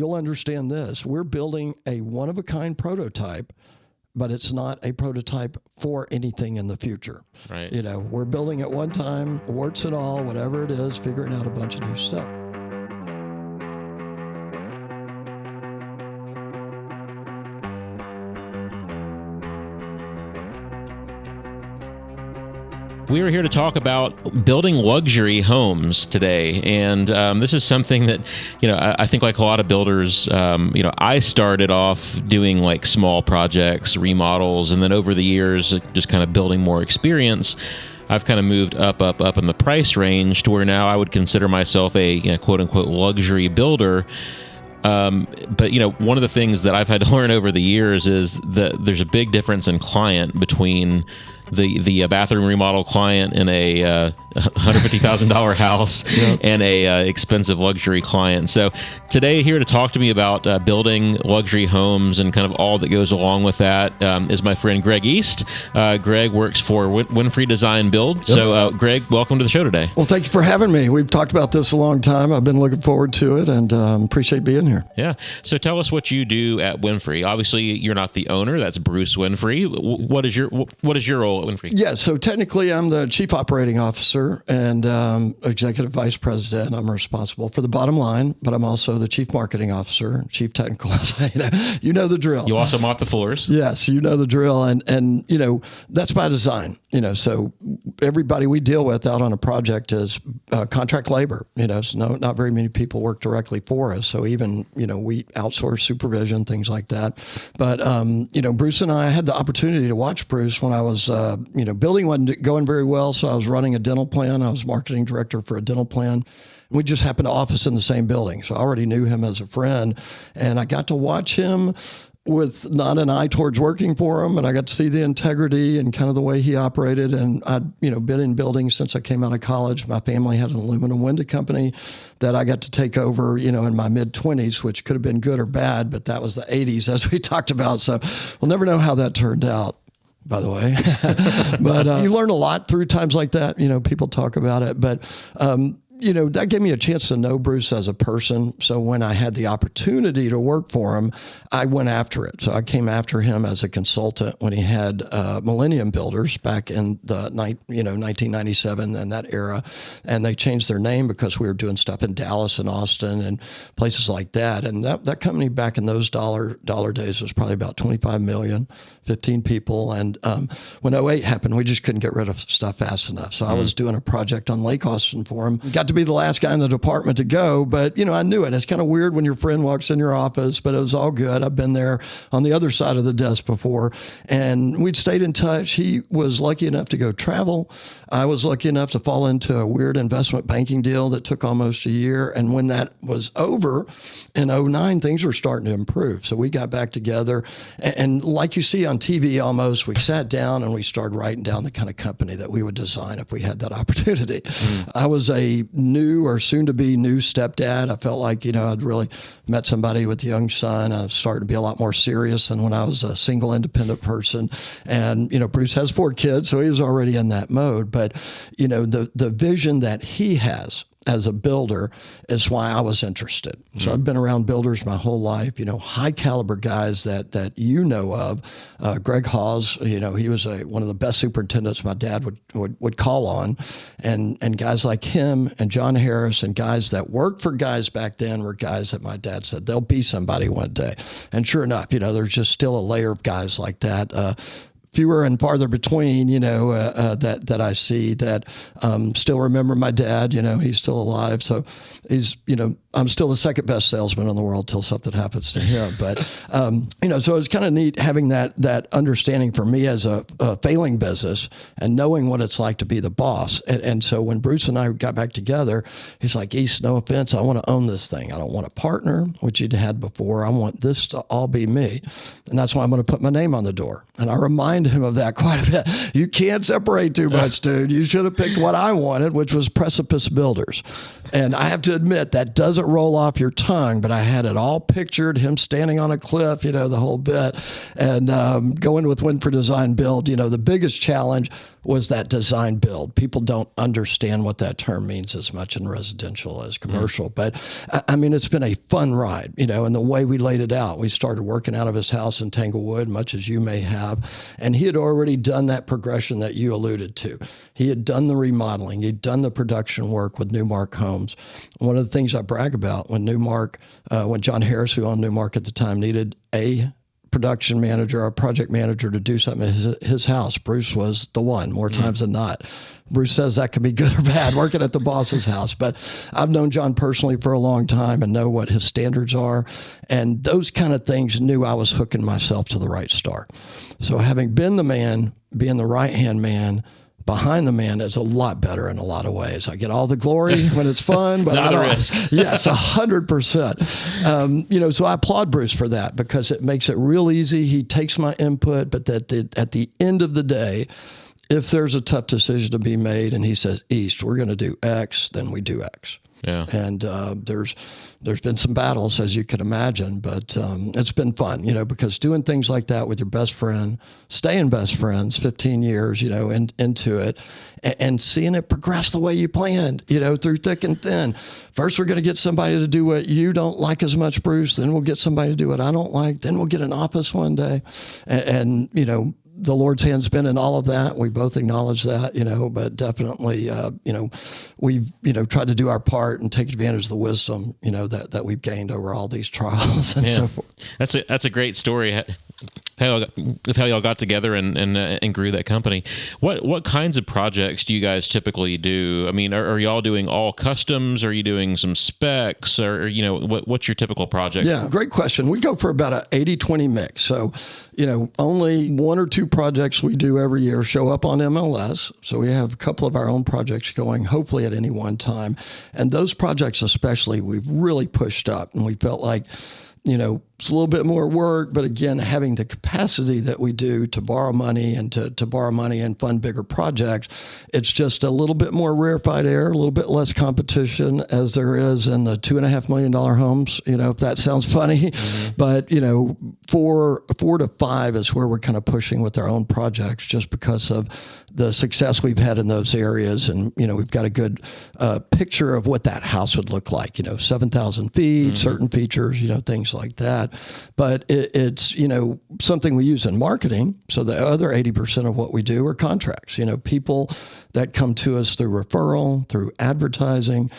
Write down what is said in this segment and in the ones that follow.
you'll understand this. We're building a one-of-a-kind prototype, but it's not a prototype for anything in the future. Right. We're building at one time, warts and all, whatever it is, figuring out a bunch of new stuff. We are here to talk about building luxury homes today, and this is something that, I think like a lot of builders, I started off doing like small projects, remodels, and then over the years, just kind of building more experience. I've kind of moved up in the price range to where now I would consider myself a quote unquote luxury builder. But one of the things that I've had to learn over the years is that there's a big difference in client between the bathroom remodel client in a $150,000 house and a expensive luxury client. So today, here to talk to me about building luxury homes and kind of all that goes along with that is my friend Greg East. Greg works for Winfrey Design Build. Yep. So Greg, welcome to the show today. Well, thank you for having me. We've talked about this a long time. I've been looking forward to it and appreciate being here. Yeah. So tell us what you do at Winfrey. Obviously, you're not the owner. That's Bruce Winfrey. What is your role at Winfrey? Yeah. So technically, I'm the chief operating officer and executive vice president. I'm responsible for the bottom line, but I'm also the chief marketing officer, chief technical officer. You know the drill. You also mop the floors. Yes, you know the drill, and that's by design. So everybody we deal with out on a project is contract labor. So not very many people work directly for us. So even we outsource supervision, things like that. But Bruce and I had the opportunity to watch Bruce when I was building wasn't going very well. So I was running a dental plan. I was marketing director for a dental plan. We just happened to office in the same building. So I already knew him as a friend, and I got to watch him with not an eye towards working for him, and I got to see the integrity and kind of the way he operated. And I'd been in buildings since I came out of college. My family had an aluminum window company that I got to take over, in my mid-20s, which could have been good or bad, but that was the 80s, as we talked about. So we'll never know how that turned out, by the way. But you learn a lot through times like that. People talk about it, but that gave me a chance to know Bruce as a person. So when I had the opportunity to work for him, I went after it. So I came after him as a consultant when he had Millennium Builders back in the 1997 and that era. And they changed their name because we were doing stuff in Dallas and Austin and places like that. And that company back in those dollar days was probably about 25 million, 15 people. And when '08 happened, we just couldn't get rid of stuff fast enough. So I was doing a project on Lake Austin for him. Got to be the last guy in the department to go, but I knew it. It's kind of weird when your friend walks in your office, but it was all good. I've been there on the other side of the desk before, and we'd stayed in touch. He was lucky enough to go travel. I was lucky enough to fall into a weird investment banking deal that took almost a year. And when that was over in '09, things were starting to improve. So we got back together, and like you see on TV almost, we sat down and we started writing down the kind of company that we would design if we had that opportunity. I was a new or soon to be new stepdad. I felt like, I'd really met somebody with a young son. I was starting to be a lot more serious than when I was a single independent person. And, Bruce has 4 kids, so he was already in that mode. But, the vision that he has as a builder is why I was interested. So I've been around builders my whole life, high caliber guys that of. Greg Hawes, he was one of the best superintendents my dad would call on. And guys like him and John Harris and guys that worked for guys back then were guys that my dad said, they'll be somebody one day. And sure enough, there's just still a layer of guys like that. Fewer and farther between, that I see that still remember my dad. He's still alive. So he's, I'm still the second best salesman in the world till something happens to him. But, so it's kind of neat having that understanding for me as a failing business and knowing what it's like to be the boss. And so when Bruce and I got back together, he's like, East, no offense, I want to own this thing. I don't want a partner, which he'd had before. I want this to all be me. And that's why I'm going to put my name on the door. And I remind him of that quite a bit. You can't separate too much, dude. You should have picked what I wanted, which was Precipice Builders. And I have to admit, that doesn't roll off your tongue, but I had it all pictured, him standing on a cliff, the whole bit. And going with Winfrey Design Build, the biggest challenge, was that design build. People don't understand what that term means as much in residential as commercial. But I mean, it's been a fun ride, and the way we laid it out, we started working out of his house in Tanglewood, much as you may have. And he had already done that progression that you alluded to. He had done the remodeling. He'd done the production work with Newmark Homes. One of the things I brag about when when John Harris, who owned Newmark at the time, needed a production manager or a project manager to do something at his house, Bruce was the one, more times than not. Bruce says that can be good or bad working at the boss's house, but I've known John personally for a long time and know what his standards are. And those kind of things knew I was hooking myself to the right start. So having been the man, being the right-hand man, behind the man is a lot better in a lot of ways. I get all the glory when it's fun, but not the risk. Yes, 100%. So I applaud Bruce for that because it makes it real easy. He takes my input, but at the end of the day, if there's a tough decision to be made and he says, East, we're going to do X, then we do X. Yeah. And there's been some battles, as you can imagine, but it's been fun, because doing things like that with your best friend, staying best friends 15 years, into it, and seeing it progress the way you planned, through thick and thin. First, we're going to get somebody to do what you don't like as much, Bruce. Then we'll get somebody to do what I don't like. Then we'll get an office one day. And the Lord's hand's been in all of that. We both acknowledge that, but definitely, we've, tried to do our part and take advantage of the wisdom, that we've gained over all these trials and so forth. That's a great story. How y'all got together and grew that company. What kinds of projects do you guys typically do? I mean, are y'all doing all customs? Are you doing some specs? Or what's your typical project? Yeah, great question. We go for about an 80-20 mix. So, only one or two projects we do every year show up on MLS. So we have a couple of our own projects going, hopefully at any one time. And those projects especially, we've really pushed up, and we felt like, it's a little bit more work, but again, having the capacity that we do to borrow money and to borrow money and fund bigger projects, it's just a little bit more rarefied air, a little bit less competition as there is in the $2.5 million homes, if that sounds funny. Mm-hmm. But, 4 to 5 is where we're kind of pushing with our own projects just because of the success we've had in those areas. And, we've got a good picture of what that house would look like, 7,000 feet, mm-hmm. certain features, things like that. But it's, something we use in marketing. So the other 80% of what we do are contracts, people that come to us through referral, through advertising,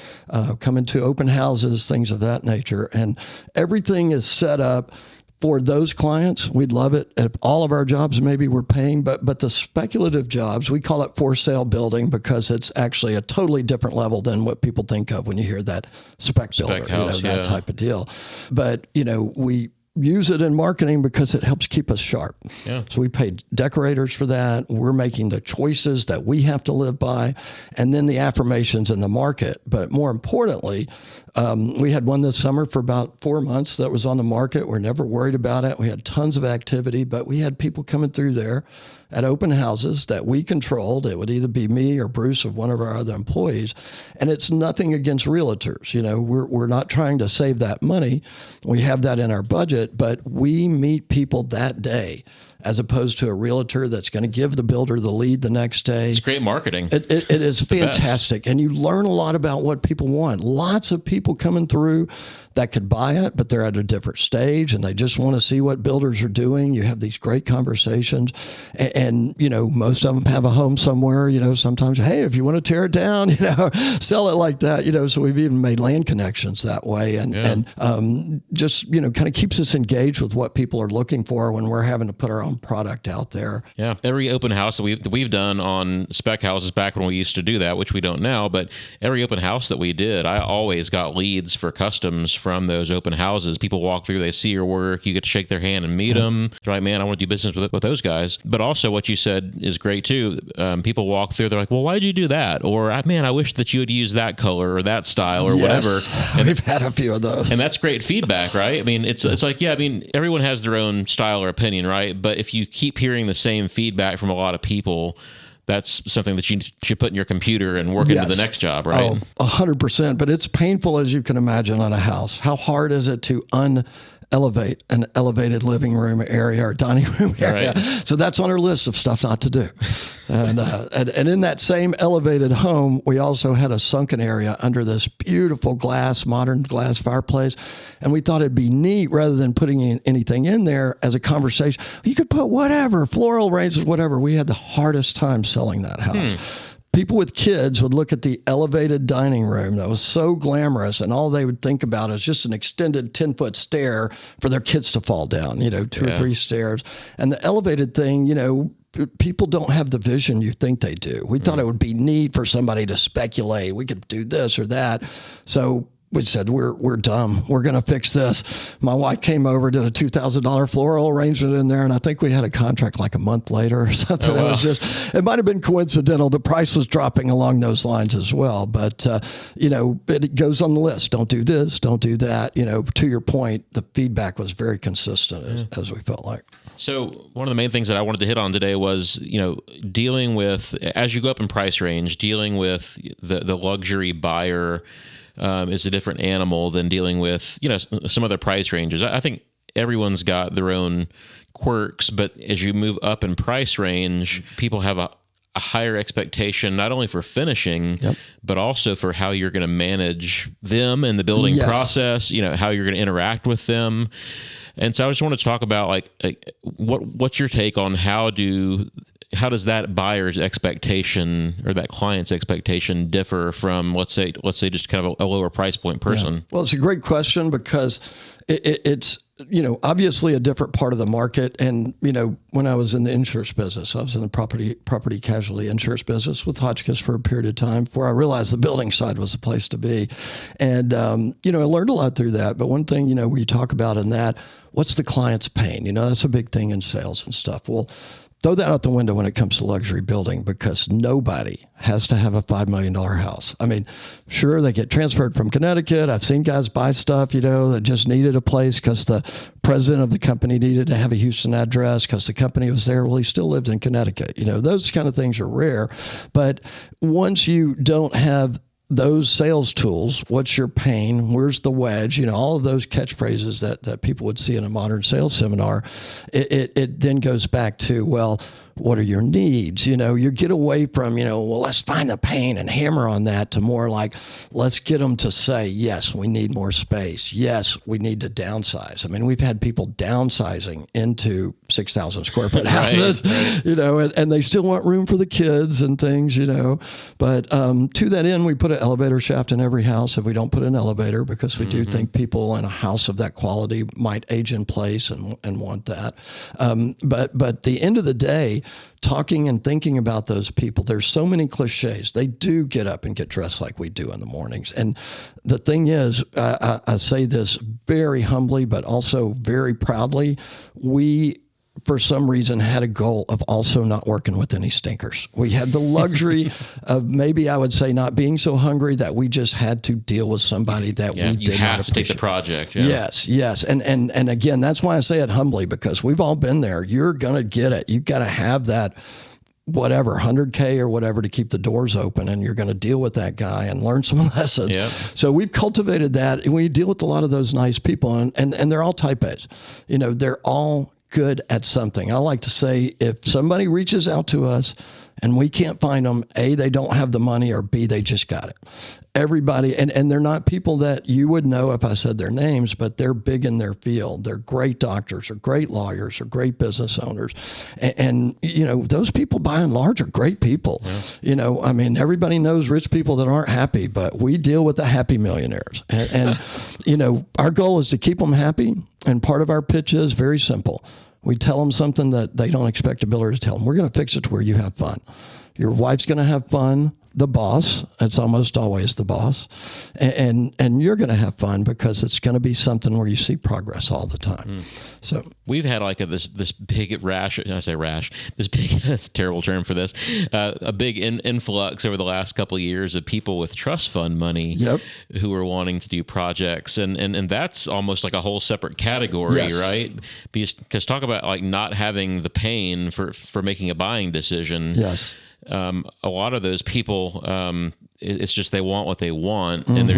come into open houses, things of that nature. And everything is set up for those clients. We'd love it if all of our jobs maybe we're paying, but the speculative jobs, we call it for sale building because it's actually a totally different level than what people think of when you hear that spec builder, house, that type of deal. But, we use it in marketing because it helps keep us sharp. Yeah. So we pay decorators for that. We're making the choices that we have to live by, and then the affirmations in the market. But more importantly, we had one this summer for about 4 months that was on the market. We're never worried about it. We had tons of activity, but we had people coming through there at open houses that we controlled. It would either be me or Bruce or one of our other employees. And it's nothing against realtors. We're not trying to save that money. We have that in our budget, but we meet people that day as opposed to a realtor that's going to give the builder the lead the next day. It's great marketing. It is fantastic. And you learn a lot about what people want. Lots of people coming through that could buy it, but they're at a different stage and they just want to see what builders are doing. You have these great conversations and most of them have a home somewhere, sometimes, hey, if you want to tear it down, sell it like that, so we've even made land connections that way and just, kind of keeps us engaged with what people are looking for when we're having to put our own product out there. Yeah. Every open house that we've done on spec houses back when we used to do that, which we don't now, but every open house that we did, I always got leads for customs from those open houses. People walk through, they see your work, you get to shake their hand and meet them. They're like, man, I want to do business with those guys. But also what you said is great too. People walk through, they're like, well, why did you do that? Or, man, I wish that you would use that color or that style or whatever. And we've had a few of those. And that's great feedback, right? I mean, it's like, everyone has their own style or opinion, right? But if you keep hearing the same feedback from a lot of people, that's something that you should put in your computer and work into the next job, right? 100%. But it's painful, as you can imagine, on a house. How hard is it to elevate an elevated living room area or dining room area. Right. So that's on our list of stuff not to do. And in that same elevated home, we also had a sunken area under this beautiful modern glass fireplace. And we thought it'd be neat, rather than putting anything in there as a conversation, you could put whatever, floral arrangements, whatever. We had the hardest time selling that house. People with kids would look at the elevated dining room that was so glamorous, and all they would think about is just an extended 10-foot stair for their kids to fall down, two or three stairs. And the elevated thing, people don't have the vision you think they do. We thought it would be neat for somebody to speculate. We could do this or that. So we said, we're dumb. We're going to fix this. My wife came over, did a $2,000 floral arrangement in there, and I think we had a contract like a month later or something. Oh, wow. It might have been coincidental. The price was dropping along those lines as well. But, it goes on the list. Don't do this, don't do that. To your point, the feedback was very consistent as we felt like. So one of the main things that I wanted to hit on today was, dealing with, as you go up in price range, dealing with the luxury buyer is a different animal than dealing with, some other price ranges. I think everyone's got their own quirks, but as you move up in price range, people have a higher expectation, not only for finishing, but also for how you're going to manage them and the building process, how you're going to interact with them. And so I just want to talk about what's your take on how does that buyer's expectation or that client's expectation differ from, let's say just kind of a lower price point person? Yeah. Well, it's a great question because it's, obviously a different part of the market. And, when I was in the insurance business, I was in the property casualty insurance business with Hotchkiss for a period of time before I realized the building side was the place to be. And, I learned a lot through that. But one thing, where you talk about in that, what's the client's pain? That's a big thing in sales and stuff. Well, throw that out the window when it comes to luxury building, because nobody has to have a $5 million house. I mean, sure, they get transferred from Connecticut. I've seen guys buy stuff, that just needed a place because the president of the company needed to have a Houston address because the company was there. Well, he still lived in Connecticut. Those kind of things are rare. But once you don't have those sales tools, what's your pain? Where's the wedge? All of those catchphrases that people would see in a modern sales seminar, it then goes back to, well, what are your needs? You get away from, well, let's find the pain and hammer on that, to more like, let's get them to say, yes, we need more space. Yes, we need to downsize. I mean, we've had people downsizing into 6,000 square foot houses, right. And they still want room for the kids and things, But to that end, we put an elevator shaft in every house if we don't put an elevator, because we do think people in a house of that quality might age in place and want that. But the end of the day, talking and thinking about those people, there's so many cliches. They do get up and get dressed like we do in the mornings. And the thing is, I say this very humbly, but also very proudly, we, for some reason, had a goal of also not working with any stinkers. We had the luxury of, maybe I would say, not being so hungry that we just had to deal with somebody that we did not appreciate. You have to take the project. Yeah. Yes. And again, that's why I say it humbly, because we've all been there. You're going to get it. You've got to have that, whatever, 100K or whatever to keep the doors open, and you're going to deal with that guy and learn some lessons. Yep. So we've cultivated that, and we deal with a lot of those nice people, and they're all type A's. They're all good at something. I like to say, if somebody reaches out to us and we can't find them, A, they don't have the money, or B, they just got it. Everybody, and they're not people that you would know if I said their names, but they're big in their field. They're great doctors or great lawyers or great business owners. And those people by and large are great people. Yeah. I mean, everybody knows rich people that aren't happy, but we deal with the happy millionaires. And our goal is to keep them happy. And part of our pitch is very simple. We tell them something that they don't expect a builder to tell them. We're going to fix it to where you have fun. Your wife's going to have fun. The boss, it's almost always the boss, and you're going to have fun because it's going to be something where you see progress all the time. So we've had this big rash. I say rash. This big, that's a terrible term for this. A big influx over the last couple of years of people with trust fund money who are wanting to do projects, and that's almost like a whole separate category, right? Because talk about not having the pain for making a buying decision. Yes. A lot of those people, it's just they want what they want, and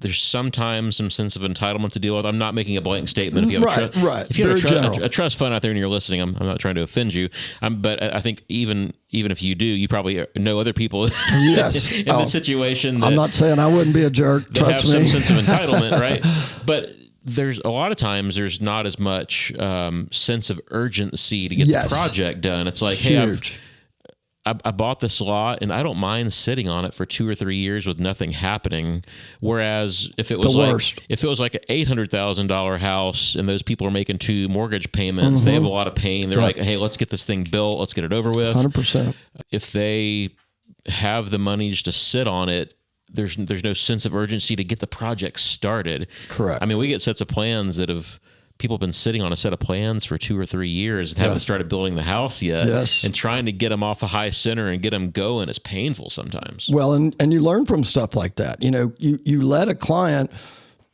there's sometimes some sense of entitlement to deal with. I'm not making a blanket statement. If you have right. If you Very have general. a trust fund out there and you're listening, I'm not trying to offend you. But I think even if you do, you probably know other people Yes. in the situation. I'm not saying I wouldn't be a jerk. That Trust have me. some sense of entitlement, right? But there's a lot of times there's not as much sense of urgency to get the project done. It's like, Huge. hey, I bought this lot and I don't mind sitting on it for 2 or 3 years with nothing happening. Whereas if it was an $800,000 house and those people are making 2 mortgage payments, they have a lot of pain. They're like, hey, let's get this thing built. Let's get it over with. 100%. If they have the money just to sit on it, there's no sense of urgency to get the project started. Correct. I mean, we get sets of plans that people have been sitting on a set of plans for 2 or 3 years and haven't started building the house yet. Yes. And trying to get them off a high center and get them going is painful sometimes. Well, and you learn from stuff like that. You know, you let a client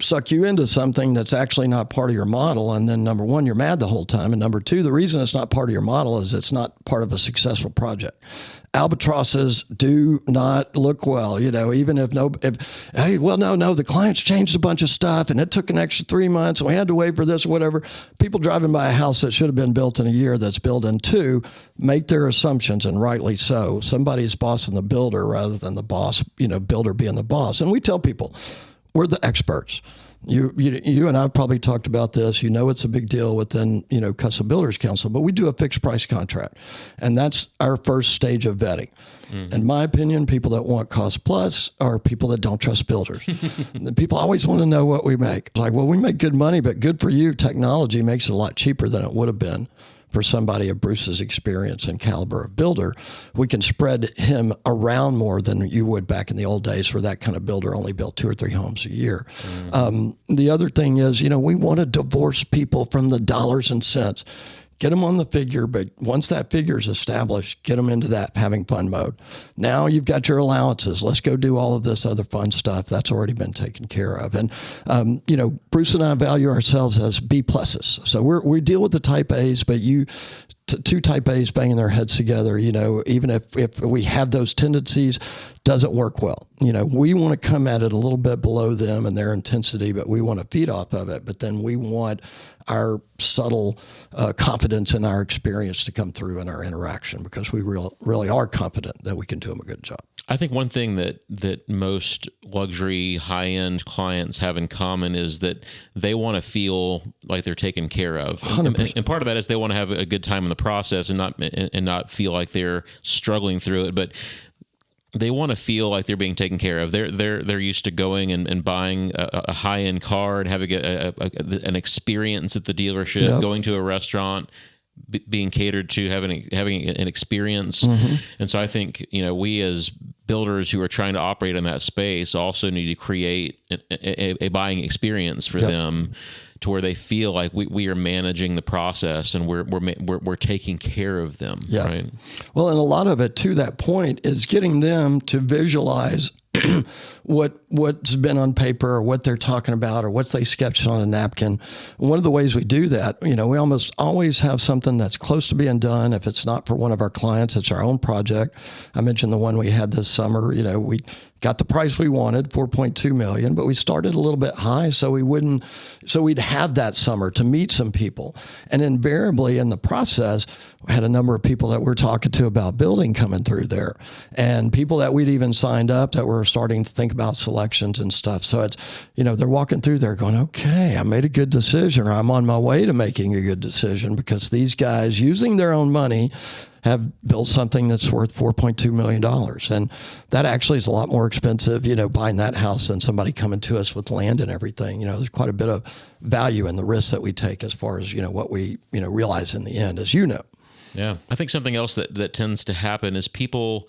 suck you into something that's actually not part of your model. And then number one, you're mad the whole time. And number two, the reason it's not part of your model is it's not part of a successful project. Albatrosses do not look well, you know, even if no, the client's changed a bunch of stuff and it took an extra 3 months and we had to wait for this or whatever. People driving by a house that should have been built in a year that's built in 2 make their assumptions, and rightly so. Somebody's bossing the builder rather than the boss, builder being the boss. And we tell people, we're the experts. You and I probably talked about this. It's a big deal within, Custom Builders Council, but we do a fixed price contract. And that's our first stage of vetting. In my opinion, people that want cost plus are people that don't trust builders. The people always want to know what we make. It's like, well, we make good money, but good for you. Technology makes it a lot cheaper than it would have been for somebody of Bruce's experience and caliber of builder. We can spread him around more than you would back in the old days where that kind of builder only built 2 or 3 homes a year. The other thing is, we want to divorce people from the dollars and cents. Get them on the figure, but once that figure is established, get them into that having fun mode. Now you've got your allowances. Let's go do all of this other fun stuff. That's already been taken care of. And, Bruce and I value ourselves as B pluses. So we deal with the type A's, but 2 type A's banging their heads together, even if we have those tendencies, doesn't work well. We want to come at it a little bit below them and their intensity, but we want to feed off of it. But then we want our subtle confidence in our experience to come through in our interaction because we really are confident that we can do them a good job. I think one thing that most luxury high-end clients have in common is that they want to feel like they're taken care of. And part of that is they want to have a good time in the process and not feel like they're struggling through it. But they want to feel like they're being taken care of. They're used to going and buying a high-end car and having an experience at the dealership, going to a restaurant, being catered to, having an experience. And so I think, we as builders who are trying to operate in that space also need to create a buying experience for them to where they feel like we are managing the process and we're taking care of them. Yeah. Right. Well, and a lot of it to that point is getting them to visualize what's been on paper or what they're talking about or what they sketched on a napkin. One of the ways we do that, we almost always have something that's close to being done. If it's not for one of our clients, it's our own project. I mentioned the one we had this summer. We got the price we wanted, $4.2 million, but we started a little bit high so we'd have that summer to meet some people. And invariably in the process, we had a number of people that we're talking to about building coming through there, and people that we'd even signed up that were starting to think about selections and stuff. So it's, they're walking through there going, okay, I made a good decision, or I'm on my way to making a good decision because these guys using their own money have built something that's worth $4.2 million. And that actually is a lot more expensive, buying that house than somebody coming to us with land and everything. There's quite a bit of value in the risks that we take as far as, what we, realize in the end, as you know. Yeah. I think something else that tends to happen is people,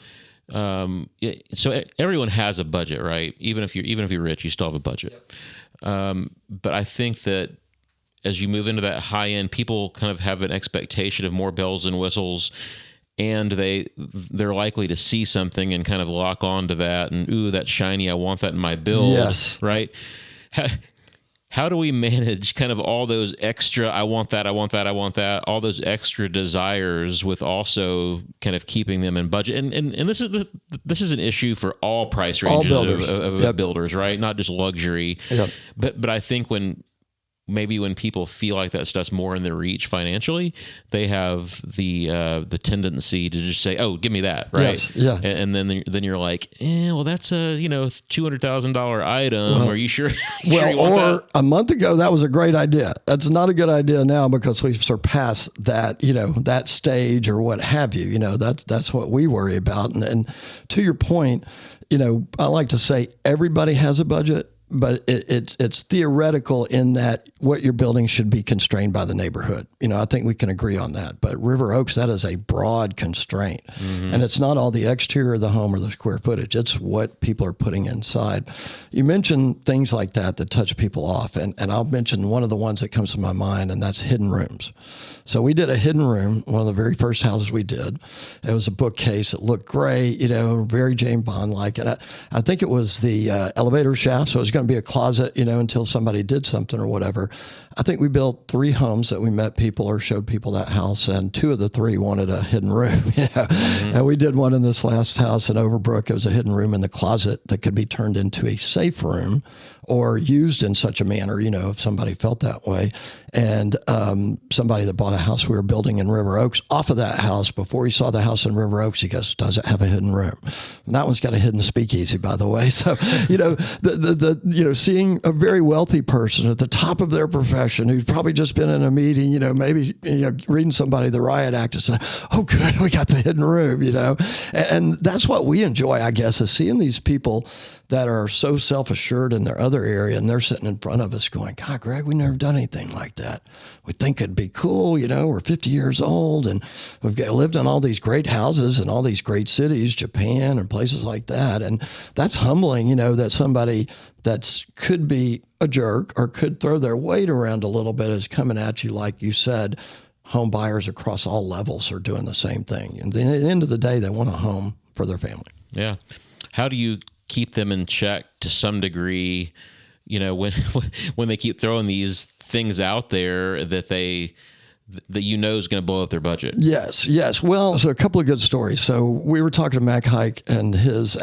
so everyone has a budget, right? Even if you're rich, you still have a budget. But I think that as you move into that high end, people kind of have an expectation of more bells and whistles, and they're likely to see something and kind of lock on to that and, ooh, that's shiny, I want that in my build. Yes. Right? how do we manage kind of all those extra, I want that, I want that, I want that, all those extra desires with also kind of keeping them in budget? And this is an issue for all price ranges All builders. of builders, right? Not just luxury. Yep. But I think when people feel like that stuff's more in their reach financially, they have the tendency to just say, "Oh, give me that," right? Yes, yeah. And then you're like, well, that's a $200,000 item. Are you sure? Well, or a month ago, that was a great idea. That's not a good idea now because we've surpassed that, that stage or what have you. That's what we worry about. And to your point, I like to say everybody has a budget, but it's theoretical in that what you're building should be constrained by the neighborhood. I think we can agree on that. But River Oaks, that is a broad constraint. Mm-hmm. And it's not all the exterior of the home or the square footage. It's what people are putting inside. You mentioned things like that touch people off. And I'll mention one of the ones that comes to my mind, and that's hidden rooms. So we did a hidden room, one of the very first houses we did. It was a bookcase. It looked great, very James Bond-like. And I think it was the elevator shaft, so it was going to be a closet, until somebody did something or whatever. I think we built 3 homes that we met people or showed people that house, and 2 of the 3 wanted a hidden room. Mm-hmm. And we did one in this last house in Overbrook. It was a hidden room in the closet that could be turned into a safe room or used in such a manner, if somebody felt that way. And somebody that bought a house we were building in River Oaks, off of that house, before he saw the house in River Oaks, he goes, "Does it have a hidden room?" And that one's got a hidden speakeasy, by the way. So, seeing a very wealthy person at the top of their profession who's probably just been in a meeting, maybe reading somebody the Riot Act and saying, "Oh, good, we got the hidden room," And that's what we enjoy, I guess, is seeing these people that are so self-assured in their other area, and they're sitting in front of us going, "God, Greg, we never done anything like that. We think it'd be cool, we're 50 years old, and we've lived in all these great houses and all these great cities, Japan and places like that." And that's humbling, that somebody that's could be a jerk or could throw their weight around a little bit is coming at you, like you said. Home buyers across all levels are doing the same thing. And at the end of the day, they want a home for their family. Yeah. How do you keep them in check to some degree, when they keep throwing these things out there that is going to blow up their budget? Yes. Well, so a couple of good stories. So we were talking to Mac Hike and his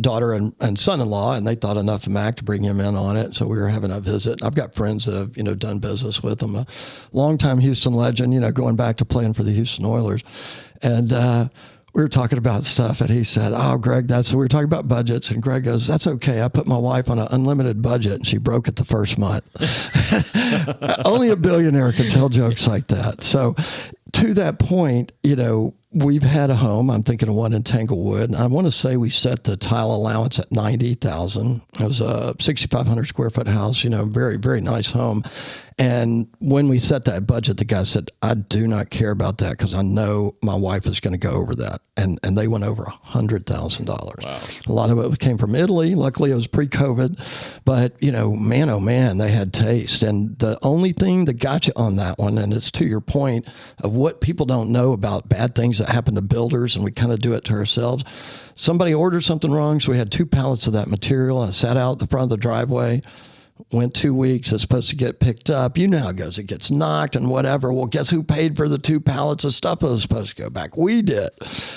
daughter and son-in-law, and they thought enough of Mac to bring him in on it. So we were having a visit. I've got friends that have, done business with him, a longtime Houston legend, going back to playing for the Houston Oilers. And, we were talking about stuff, and he said, "Oh, Greg, we were talking about budgets." And Greg goes, "That's okay. I put my wife on an unlimited budget, and she broke it the first month." Only a billionaire could tell jokes like that. So to that point, we've had a home. I'm thinking of one in Tanglewood. And I want to say we set the tile allowance at $90,000. It was a 6,500 square foot house, very, very nice home. And when we set that budget, the guy said, "I do not care about that because I know my wife is going to go over that." And they went over $100,000. Wow. A lot of it came from Italy. Luckily, it was pre-COVID. But, man, oh, man, they had taste. And the only thing that got you on that one, and it's to your point of what people don't know about bad things that happen to builders, and we kind of do it to ourselves. Somebody ordered something wrong, so we had 2 pallets of that material, and it sat out at the front of the driveway. Went 2 weeks, it's supposed to get picked up. You know how it goes. It gets knocked and whatever. Well, guess who paid for the 2 pallets of stuff that was supposed to go back? We did.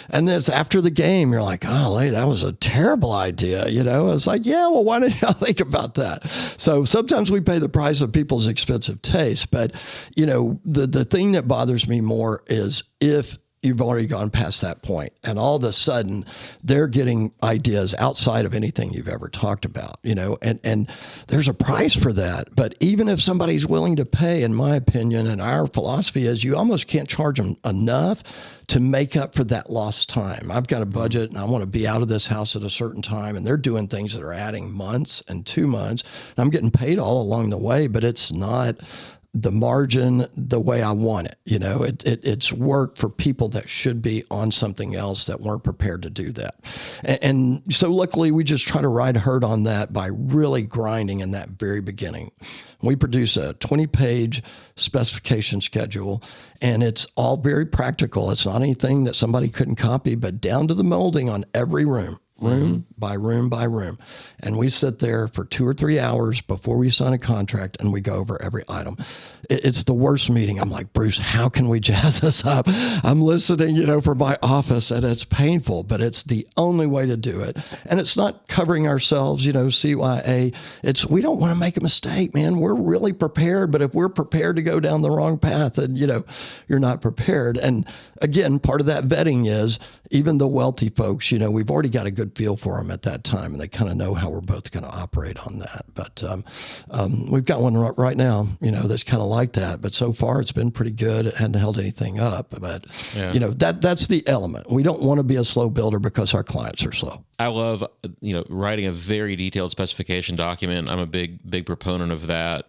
And then it's after the game, you're like, "Oh, that was a terrible idea." It's like, yeah, well, why didn't y'all think about that? So sometimes we pay the price of people's expensive taste. But, the thing that bothers me more is if you've already gone past that point, and all of a sudden they're getting ideas outside of anything you've ever talked about, and there's a price for that. But even if somebody's willing to pay, in my opinion, and our philosophy is you almost can't charge them enough to make up for that lost time. I've got a budget and I want to be out of this house at a certain time, and they're doing things that are adding months and 2 months, and I'm getting paid all along the way, but it's not the margin the way I want it. It's work for people that should be on something else that weren't prepared to do that. And so luckily we just try to ride herd on that by really grinding in that very beginning. We produce a 20-page specification schedule, and it's all very practical. It's not anything that somebody couldn't copy, but down to the molding on every room. room by room by room. And we sit there for 2 or 3 hours before we sign a contract and we go over every item. It's the worst meeting. I'm like, Bruce, how can we jazz this up? I'm listening, for my office, and it's painful, but it's the only way to do it. And it's not covering ourselves, CYA. We don't want to make a mistake, man. We're really prepared, but if we're prepared to go down the wrong path, then, you're not prepared. And again, part of that vetting is even the wealthy folks, we've already got a good feel for them at that time, and they kind of know how we're both going to operate on that. But we've got one right now, that's kind of like that. But so far, it's been pretty good. It hadn't held anything up. But, that's the element. We don't want to be a slow builder because our clients are slow. I love, writing a very detailed specification document. I'm a big proponent of that.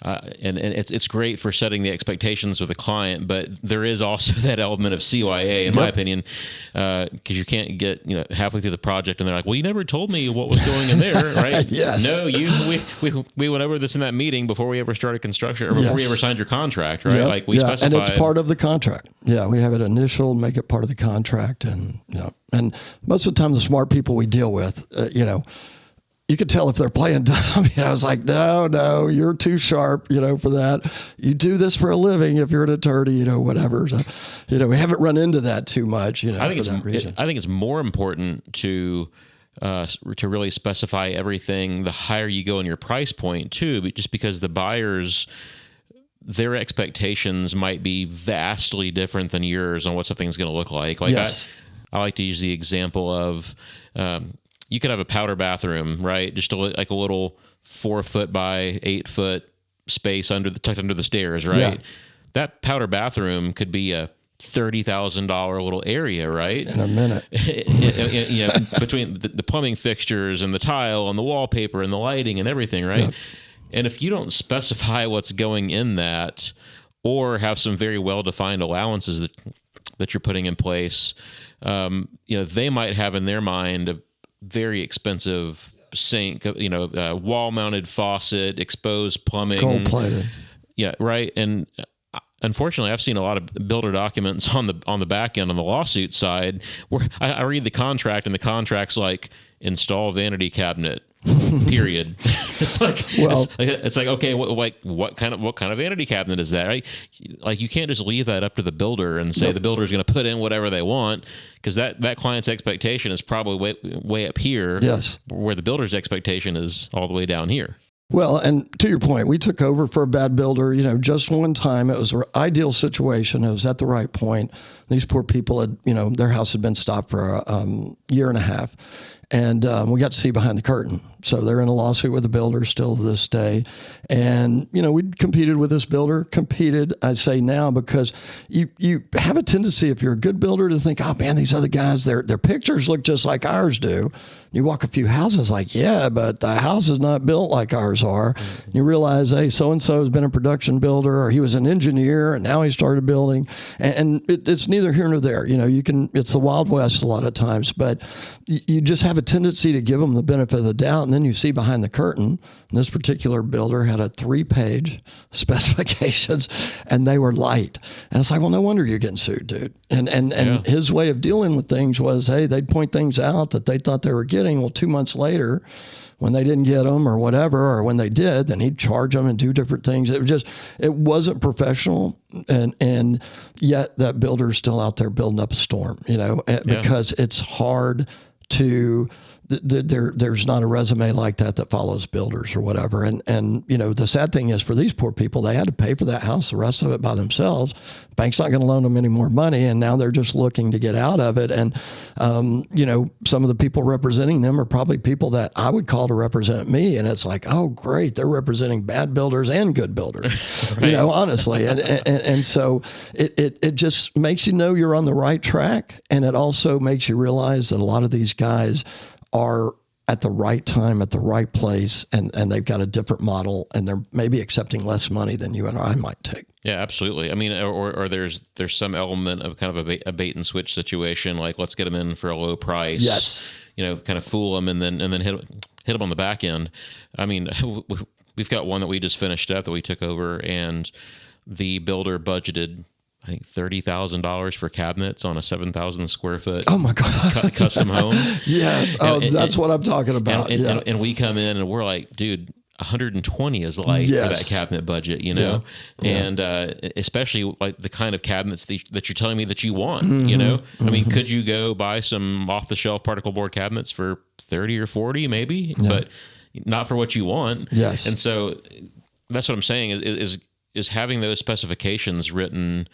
And it's great for setting the expectations with the client, but there is also that element of CYA, in my opinion, because you can't get halfway through the project and they're like, "Well, you never told me what was going in there, right?" Yes. No, we went over this in that meeting before we ever started construction or before we ever signed your contract, right? Yep. Like we specified, and it's part of the contract. Yeah, we have it initialed, make it part of the contract, and most of the time the smart people we deal with, you could tell if they're playing dumb. I was like, no, you're too sharp, for that. You do this for a living if you're an attorney, whatever. So, we haven't run into that too much, I think for that reason. I think it's more important to really specify everything the higher you go in your price point too, but just because the buyers, their expectations might be vastly different than yours on what something's going to look like. Yes. I like to use the example of, you could have a powder bathroom, right? Just a little 4-foot by 8-foot space tucked under the stairs, right? Yeah. That powder bathroom could be a $30,000 little area, right? In a minute. Between the plumbing fixtures and the tile and the wallpaper and the lighting and everything, right? Yep. And if you don't specify what's going in that, or have some very well-defined allowances that you're putting in place, they might have in their mind a very expensive sink, wall-mounted faucet, exposed plumbing, gold-plated. Yeah, right. And unfortunately, I've seen a lot of builder documents on the back end on the lawsuit side where I read the contract and the contract's like install vanity cabinet. Period. It's like, well, it's like, okay, what kind of vanity cabinet is that? Right? Like you can't just leave that up to the builder and say the builder's going to put in whatever they want, because that client's expectation is probably way up here. Yes. Where the builder's expectation is all the way down here. Well, and to your point, we took over for a bad builder, just one time. It was an ideal situation. It was at the right point. These poor people had, their house had been stopped for a year and a half. And we got to see behind the curtain. So they're in a lawsuit with the builder still to this day. And, we competed with this builder. I say now, because you have a tendency, if you're a good builder, to think, oh, man, these other guys, their pictures look just like ours do. You walk a few houses like, yeah, but the house is not built like ours are. Mm-hmm. You realize, hey, so-and-so has been a production builder, or he was an engineer, and now he started building. And it's neither here nor there. It's the Wild West a lot of times, but you just have a tendency to give them the benefit of the doubt, and then you see behind the curtain, this particular builder had a 3-page specifications, and they were light. And it's like, well, no wonder you're getting sued, dude. And his way of dealing with things was, hey, they'd point things out that they thought they were getting. Well, 2 months later, when they didn't get them or whatever, or when they did, then he'd charge them and do different things. It wasn't professional. And yet that builder's still out there building up a storm, because it's hard to, there's not a resume like that follows builders or whatever. And the sad thing is, for these poor people, they had to pay for that house, the rest of it by themselves. Bank's not going to loan them any more money, and now they're just looking to get out of it. And, some of the people representing them are probably people that I would call to represent me. And it's like, oh, great, they're representing bad builders and good builders, right. Honestly. And so it just makes you know you're on the right track. And it also makes you realize that a lot of these guys are at the right time, at the right place, and they've got a different model, and they're maybe accepting less money than you and I might take. Yeah, absolutely. I mean, or there's some element of kind of a bait and switch situation, like let's get them in for a low price. Yes. Kind of fool them and then hit them on the back end. I mean, we've got one that we just finished up that we took over, and the builder budgeted I think $30,000 for cabinets on a 7,000 square foot Oh my God. custom home. Yes. That's what I'm talking about. And we come in and we're like, dude, 120 is light for that cabinet budget, you know? And especially like the kind of cabinets that you're telling me that you want, you know? I mean, could you go buy some off the shelf particle board cabinets for 30 or 40 maybe, but not for what you want. Yes. And so that's what I'm saying is having those specifications written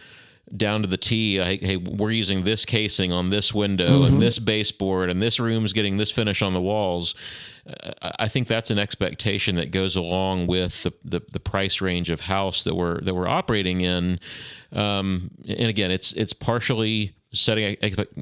down to the T. Hey, we're using this casing on this window and this baseboard, and this room's getting this finish on the walls. I think that's an expectation that goes along with the price range of house that we're operating in. And again, it's partially setting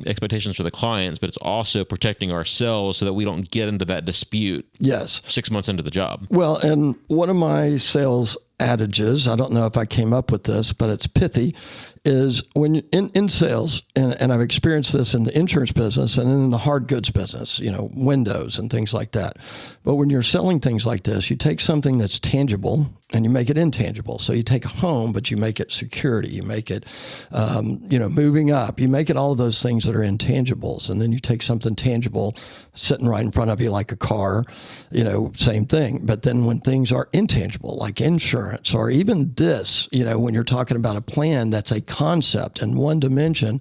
expectations for the clients, but it's also protecting ourselves so that we don't get into that dispute. Yes. 6 months into the job. Well, and one of my sales adages, I don't know if I came up with this, but it's pithy, is when in sales, and I've experienced this in the insurance business and in the hard goods business, you know, windows and things like that. But when you're selling things like this, you take something that's tangible and you make it intangible. So you take a home, but you make it security. You make it, moving up. You make it all of those things that are intangibles. And then you take something tangible sitting right in front of you like a car, you know, same thing. But then when things are intangible, like insurance or even this, you know, when you're talking about a plan that's a concept in one dimension,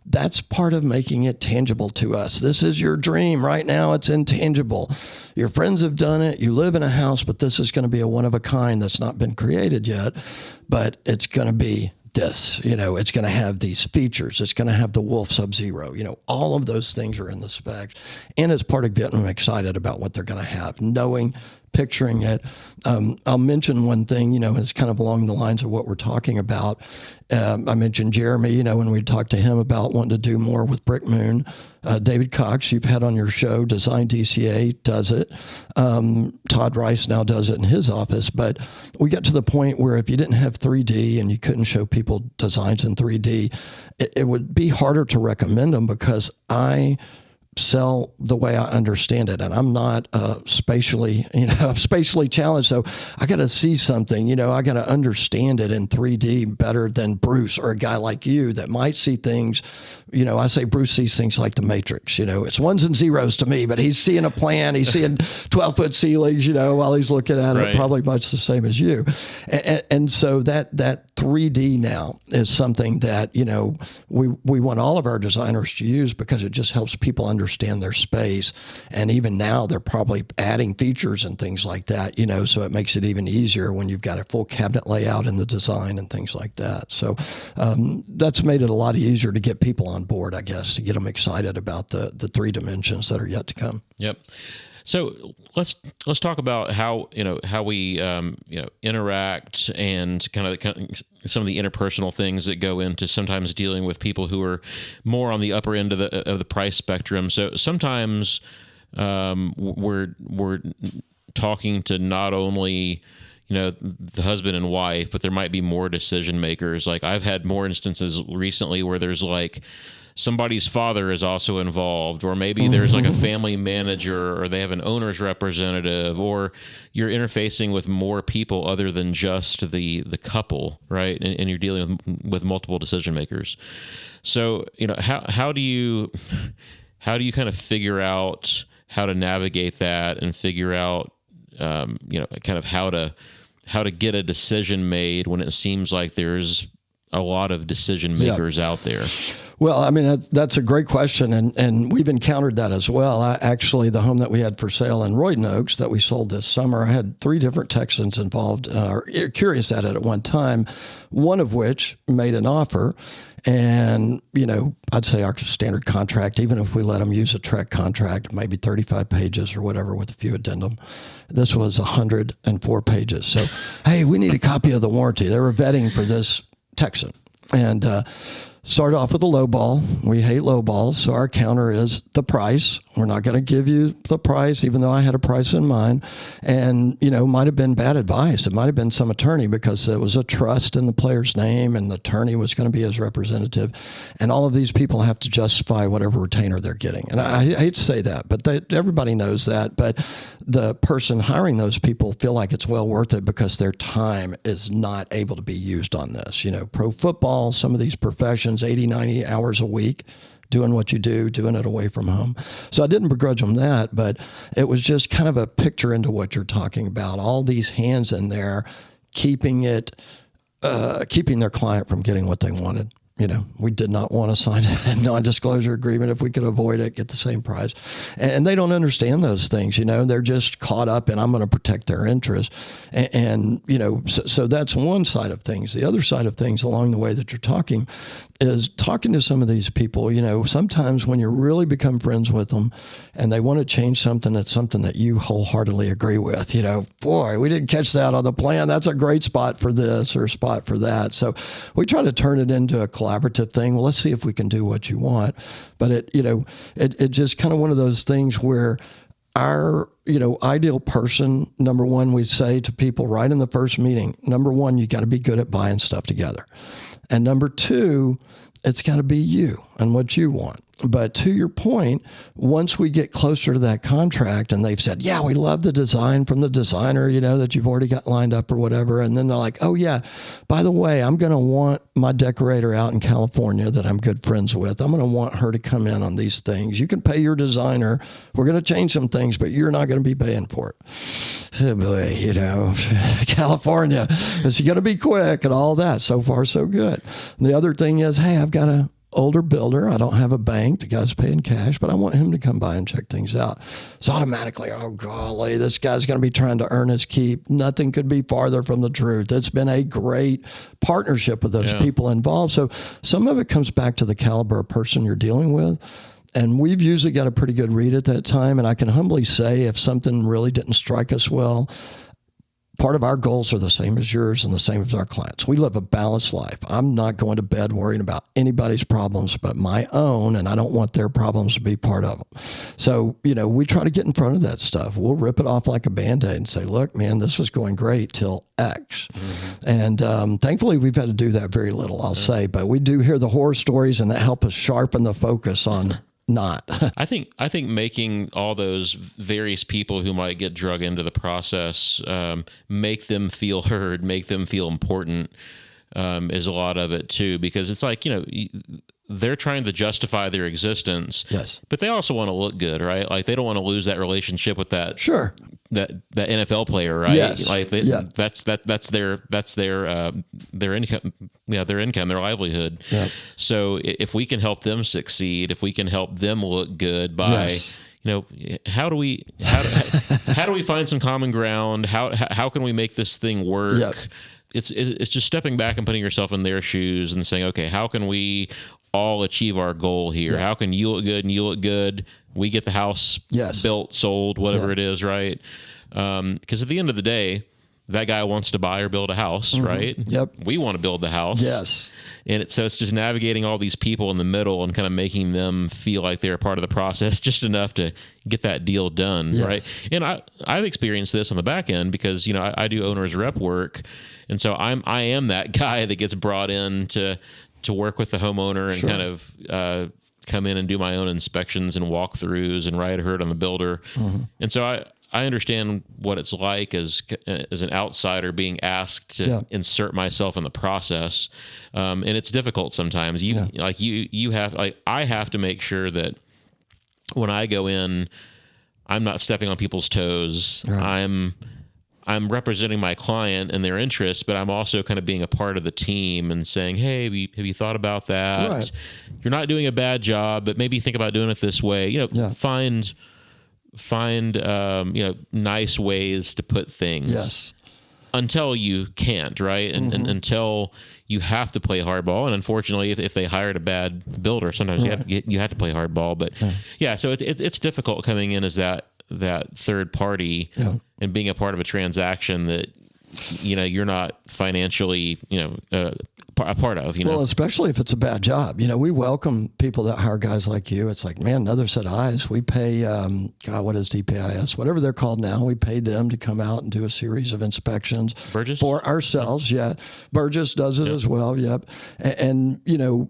that's part of making it tangible to us. This is your dream. Right now, it's intangible. Your friends have done it. You live in a house, but this is going to be a one of a kind that's not been created yet, but it's going to be this, you know, it's going to have these features. It's going to have the Wolf Sub-Zero, you know, all of those things are in the specs. And it's part of getting them excited about what they're going to have, knowing, picturing it. I'll mention one thing, you know, it's kind of along the lines of what we're talking about. I mentioned Jeremy, you know, when we talked to him about wanting to do more with Brick Moon. David Cox, you've had on your show, Design DCA does it. Todd Rice now does it in his office. But we got to the point where if you didn't have 3D and you couldn't show people designs in 3D, it would be harder to recommend them because I sell the way I understand it. And I'm not spatially challenged. So I got to see something, you know, I got to understand it in 3D better than Bruce or a guy like you that might see things, you know, I say Bruce sees things like the Matrix, you know, it's ones and zeros to me, but he's seeing a plan, he's seeing 12-foot ceilings, you know, while he's looking at it, probably much the same as you. And so that 3D now is something that, you know, we want all of our designers to use because it just helps people understand their space. And even now they're probably adding features and things like that, you know, so it makes it even easier when you've got a full cabinet layout in the design and things like that. So that's made it a lot easier to get people on board, I guess, to get them excited about the 3 dimensions that are yet to come. Yep. So let's talk about how we interact and kind of some of the interpersonal things that go into sometimes dealing with people who are more on the upper end of the price spectrum. So sometimes we're talking to not only, you know, the husband and wife, but there might be more decision makers. Like I've had more instances recently where there's like somebody's father is also involved, or maybe there's like a family manager, or they have an owner's representative, or you're interfacing with more people other than just the couple, right? And you're dealing with multiple decision makers. So, you know, how do you kind of figure out how to navigate that and figure out, kind of how to get a decision made when it seems like there's a lot of decision makers out there? Well, I mean, that's a great question, and we've encountered that as well. Actually, the home that we had for sale in Royden Oaks that we sold this summer, I had 3 different Texans involved, curious at it at one time, one of which made an offer. And, you know, I'd say our standard contract, even if we let them use a Trek contract, maybe 35 pages or whatever with a few addendum, this was 104 pages. So, hey, we need a copy of the warranty. They were vetting for this Texan. And Start off with a low ball. We hate low balls. So our counter is the price. We're not going to give you the price, even though I had a price in mind. And, might have been bad advice. It might have been some attorney because it was a trust in the player's name and the attorney was going to be his representative. And all of these people have to justify whatever retainer they're getting. And I hate to say that, but everybody knows that. But the person hiring those people feel like it's well worth it because their time is not able to be used on this. Pro football, some of these professions, 80, 90 hours a week, doing what you do, doing it away from home. So I didn't begrudge them that, but it was just kind of a picture into what you're talking about. All these hands in there, keeping their client from getting what they wanted. We did not want to sign a non-disclosure agreement if we could avoid it, get the same price. And they don't understand those things, they're just caught up in, I'm going to protect their interests. And so that's one side of things. The other side of things along the way that you're talking is talking to some of these people. Sometimes when you really become friends with them and they want to change something, that's something that you wholeheartedly agree with, boy, we didn't catch that on the plan. That's a great spot for this or spot for that. So we try to turn it into a collaborative thing. Well, let's see if we can do what you want. But it just kind of one of those things where our, ideal person, number one, we say to people right in the first meeting, number one, you got to be good at buying stuff together. And number two, it's got to be you and what you want. But to your point, once we get closer to that contract and they've said, yeah, we love the design from the designer, that you've already got lined up or whatever. And then they're like, oh yeah, by the way, I'm going to want my decorator out in California that I'm good friends with. I'm going to want her to come in on these things. You can pay your designer. We're going to change some things, but you're not going to be paying for it. Oh boy, California, it's going to be quick and all that. So far, so good. And the other thing is, hey, I've got a older builder. I don't have a bank. The guy's paying cash, but I want him to come by and check things out. So automatically, oh golly, this guy's going to be trying to earn his keep. Nothing could be farther from the truth. It's been a great partnership with those people involved. So some of it comes back to the caliber of person you're dealing with. And we've usually got a pretty good read at that time. And I can humbly say if something really didn't strike us well, part of our goals are the same as yours and the same as our clients. We live a balanced life. I'm not going to bed worrying about anybody's problems but my own, and I don't want their problems to be part of them. So, we try to get in front of that stuff. We'll rip it off like a Band-Aid and say, look, man, this was going great till X. Mm-hmm. And thankfully, we've had to do that very little, I'll say. But we do hear the horror stories, and that help us sharpen the focus on not. I think making all those various people who might get drug into the process, make them feel heard, make them feel important, is a lot of it too, because it's like, they're trying to justify their existence. Yes. But they also want to look good, right? Like they don't want to lose that relationship with that. Sure. That NFL player, right? Yes. Like that's their income, their income, their livelihood. Yeah. So if we can help them succeed, if we can help them look good by, how do we find some common ground? How can we make this thing work? Yep. It's just stepping back and putting yourself in their shoes and saying, okay, how can we all achieve our goal here? Yeah. How can you look good and you look good? We get the house built, sold, whatever it is, right? Because at the end of the day, that guy wants to buy or build a house, right? Yep. We want to build the house. Yes. And so it's just navigating all these people in the middle and kind of making them feel like they're a part of the process just enough to get that deal done, right? And I've experienced this on the back end because, I do owner's rep work. And so I am that guy that gets brought in to work with the homeowner and kind of come in and do my own inspections and walkthroughs and ride herd on the builder. Mm-hmm. And so I understand what it's like as an outsider being asked to insert myself in the process. And it's difficult sometimes. I have to make sure that when I go in, I'm not stepping on people's toes. Right. I'm representing my client and their interests, but I'm also kind of being a part of the team and saying, hey, have you thought about that? Right. You're not doing a bad job, but maybe think about doing it this way. Find nice ways to put things. Yes. Until you can't, right? And until you have to play hardball. And unfortunately, if they hired a bad builder, sometimes you have to play hardball. But so it's difficult coming in as that third party and being a part of a transaction that you're not financially, a part of, Well, especially if it's a bad job. We welcome people that hire guys like you. It's like, man, another set of eyes. We pay, what is DPIS? Whatever they're called now. We pay them to come out and do a series of inspections. Burgess? For ourselves, yeah. Burgess does it as well, yep. And,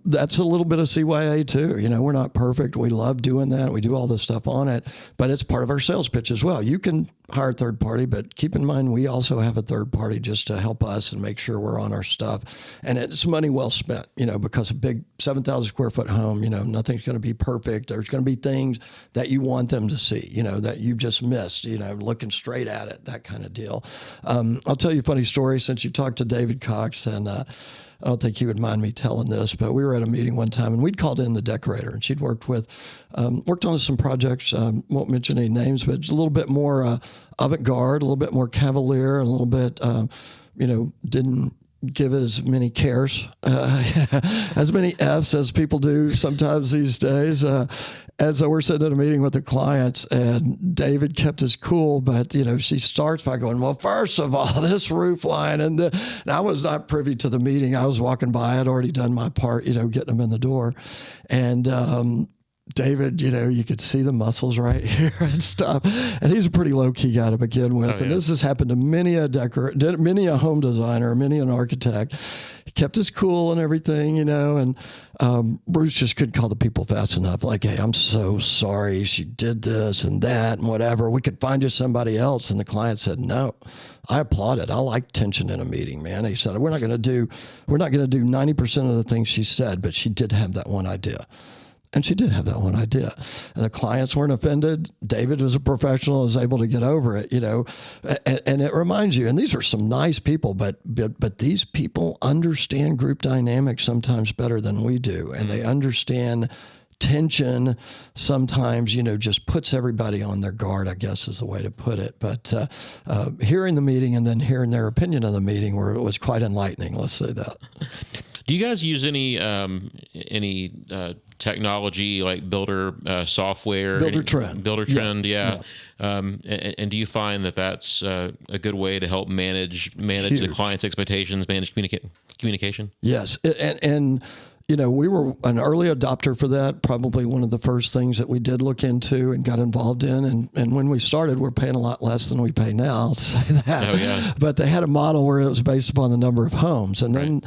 that's a little bit of CYA too. We're not perfect. We love doing that. We do all this stuff on it, but it's part of our sales pitch as well. You can hire a third party, but keep in mind, we also have a third party just to help us and make sure we're on our stuff. And it's money well spent, because a big 7,000 square foot home, nothing's going to be perfect. There's going to be things that you want them to see, that you just missed, looking straight at it, that kind of deal. I'll tell you a funny story since you talked to David Cox, and I don't think he would mind me telling this, but we were at a meeting one time and we'd called in the decorator, and she'd worked on some projects, won't mention any names, but it's a little bit more avant-garde, a little bit more cavalier, and a little bit, didn't give as many cares, as many F's as people do sometimes these days. And so we're sitting at a meeting with the clients, and David kept his cool, but, she starts by going, well, first of all, this roof line, and I was not privy to the meeting. I was walking by. I had already done my part, getting them in the door. And, David, you could see the muscles right here and stuff. And he's a pretty low-key guy to begin with. And this has happened to many a home designer, many an architect. He kept his cool and everything, and Bruce just couldn't call the people fast enough. Like, hey, I'm so sorry. She did this and that and whatever. We could find you somebody else. And the client said, no. I applauded. I like tension in a meeting, man. He said, we're not going to do 90% of the things she said, but she did have that one idea. And she did have that one idea. And the clients weren't offended. David was a professional, was able to get over it, and it reminds you, and these are some nice people, but these people understand group dynamics sometimes better than we do. And they understand tension sometimes, just puts everybody on their guard, I guess is the way to put it. But hearing the meeting and then hearing their opinion of the meeting was quite enlightening, let's say that. Do you guys use any technology like builder software? Builder Trend, yeah. And do you find that that's a good way to help manage Huge. The client's expectations, manage communication? Yes, and we were an early adopter for that, probably one of the first things that we did look into and got involved in. And when we started, we're paying a lot less than we pay now, I'll say that. Oh, yeah. But they had a model where it was based upon the number of homes. And then,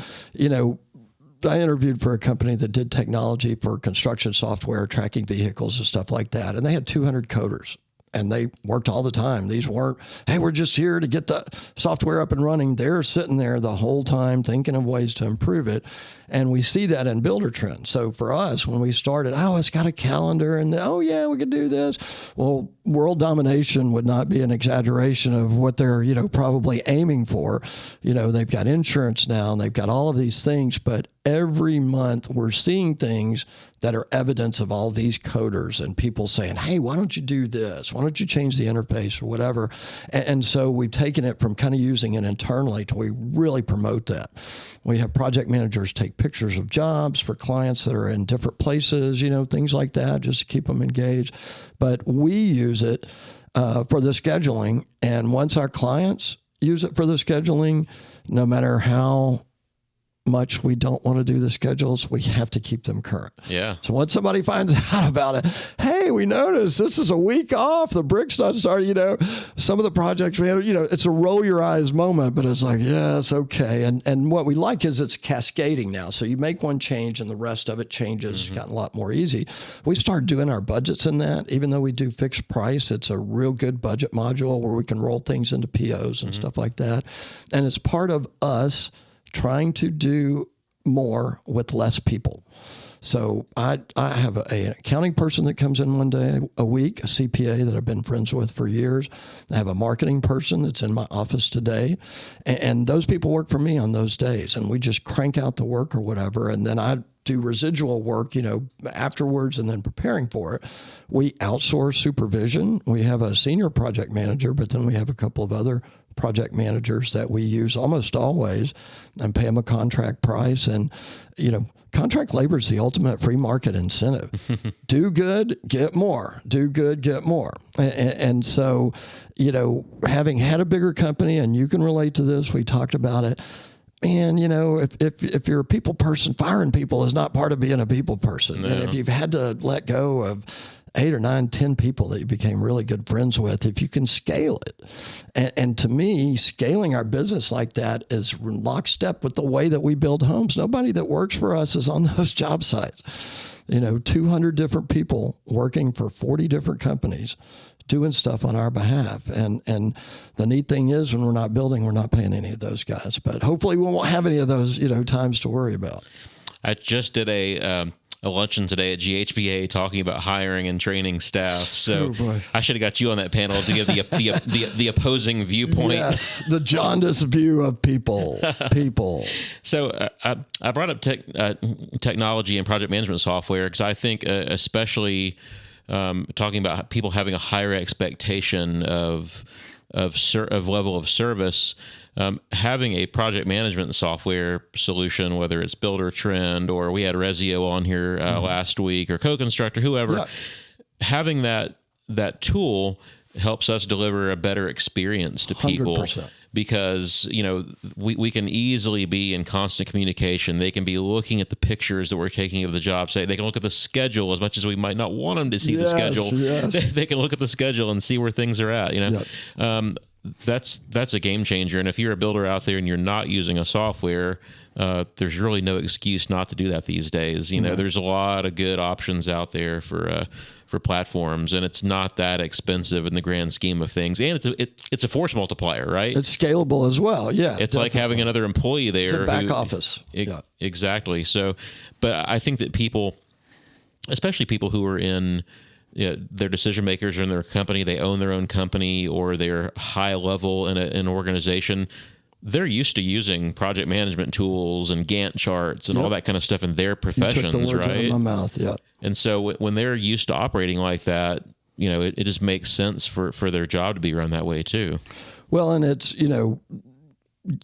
I interviewed for a company that did technology for construction software, tracking vehicles and stuff like that. And they had 200 coders. And they worked all the time. These weren't, hey, we're just here to get the software up and running. They're sitting there the whole time thinking of ways to improve it. And we see that in Builder Trend. So for us, when we started, it's got a calendar and, yeah, we could do this. Well, world domination would not be an exaggeration of what they're, probably aiming for. They've got insurance now and they've got all of these things, but every month we're seeing things that are evidence of all these coders and people saying, hey, why don't you do this? Why don't you change the interface or whatever? And so we've taken it from kind of using it internally to we really promote that. We have project managers take pictures of jobs for clients that are in different places, things like that, just to keep them engaged. But we use it for the scheduling. And once our clients use it for the scheduling, no matter how much we don't want to do the schedules, we have to keep them current. Yeah. So once somebody finds out about it, hey, we noticed this is a week off, the brick's not starting, some of the projects we had, it's a roll your eyes moment, but it's like, yeah, it's okay. And what we like is it's cascading now. So you make one change and the rest of it changes. It's gotten a lot more easy. We started doing our budgets in that, even though we do fixed price, it's a real good budget module where we can roll things into POs and stuff like that. And it's part of us trying to do more with less people. So I have an accounting person that comes in one day a week, a CPA that I've been friends with for years. I have a marketing person that's in my office today. And those people work for me on those days. And we just crank out the work or whatever. And then I do residual work, afterwards and then preparing for it. We outsource supervision. We have a senior project manager, but then we have a couple of other project managers that we use almost always and pay them a contract price. And, contract labor is the ultimate free market incentive. Do good, get more. Do good, get more. And so, having had a bigger company, and you can relate to this, we talked about it. And, if you're a people person, firing people is not part of being a people person. No. And if you've had to let go of 8 or 9, 10 people that you became really good friends with, if you can scale it. And to me, scaling our business like that is lockstep with the way that we build homes. Nobody that works for us is on those job sites. 200 different people working for 40 different companies doing stuff on our behalf. And the neat thing is, when we're not building, we're not paying any of those guys. But hopefully we won't have any of those, times to worry about. I just did a luncheon today at GHBA talking about hiring and training staff. So I should have got you on that panel to give the opposing viewpoint. Yes, the jaundiced view of people. So I brought up technology and project management software because I think especially talking about people having a higher expectation of level of service. Having a project management software solution, whether it's Builder Trend or we had Rezio on here last week, or Co-Constructor, whoever, having that tool helps us deliver a better experience to people. 100%. Because, we can easily be in constant communication. They can be looking at the pictures that we're taking of the job site. They can look at the schedule as much as we might not want them to see the schedule. Yes. They can look at the schedule and see where things are at, Yep. That's a game changer. And if you're a builder out there and you're not using a software, there's really no excuse not to do that these days. There's a lot of good options out there for platforms, and it's not that expensive in the grand scheme of things. And it's a force multiplier, right? It's scalable as well. Yeah, it's definitely. like having another employee there. It's a back office. Exactly. So, but I think that people, especially people who are in, their decision makers are in their company, they own their own company, or they're high level in an organization, they're used to using project management tools and Gantt charts and all that kind of stuff in their professions, you took the words right? out of my mouth, yeah. And so when they're used to operating like that, it just makes sense for their job to be run that way too. Well, and it's,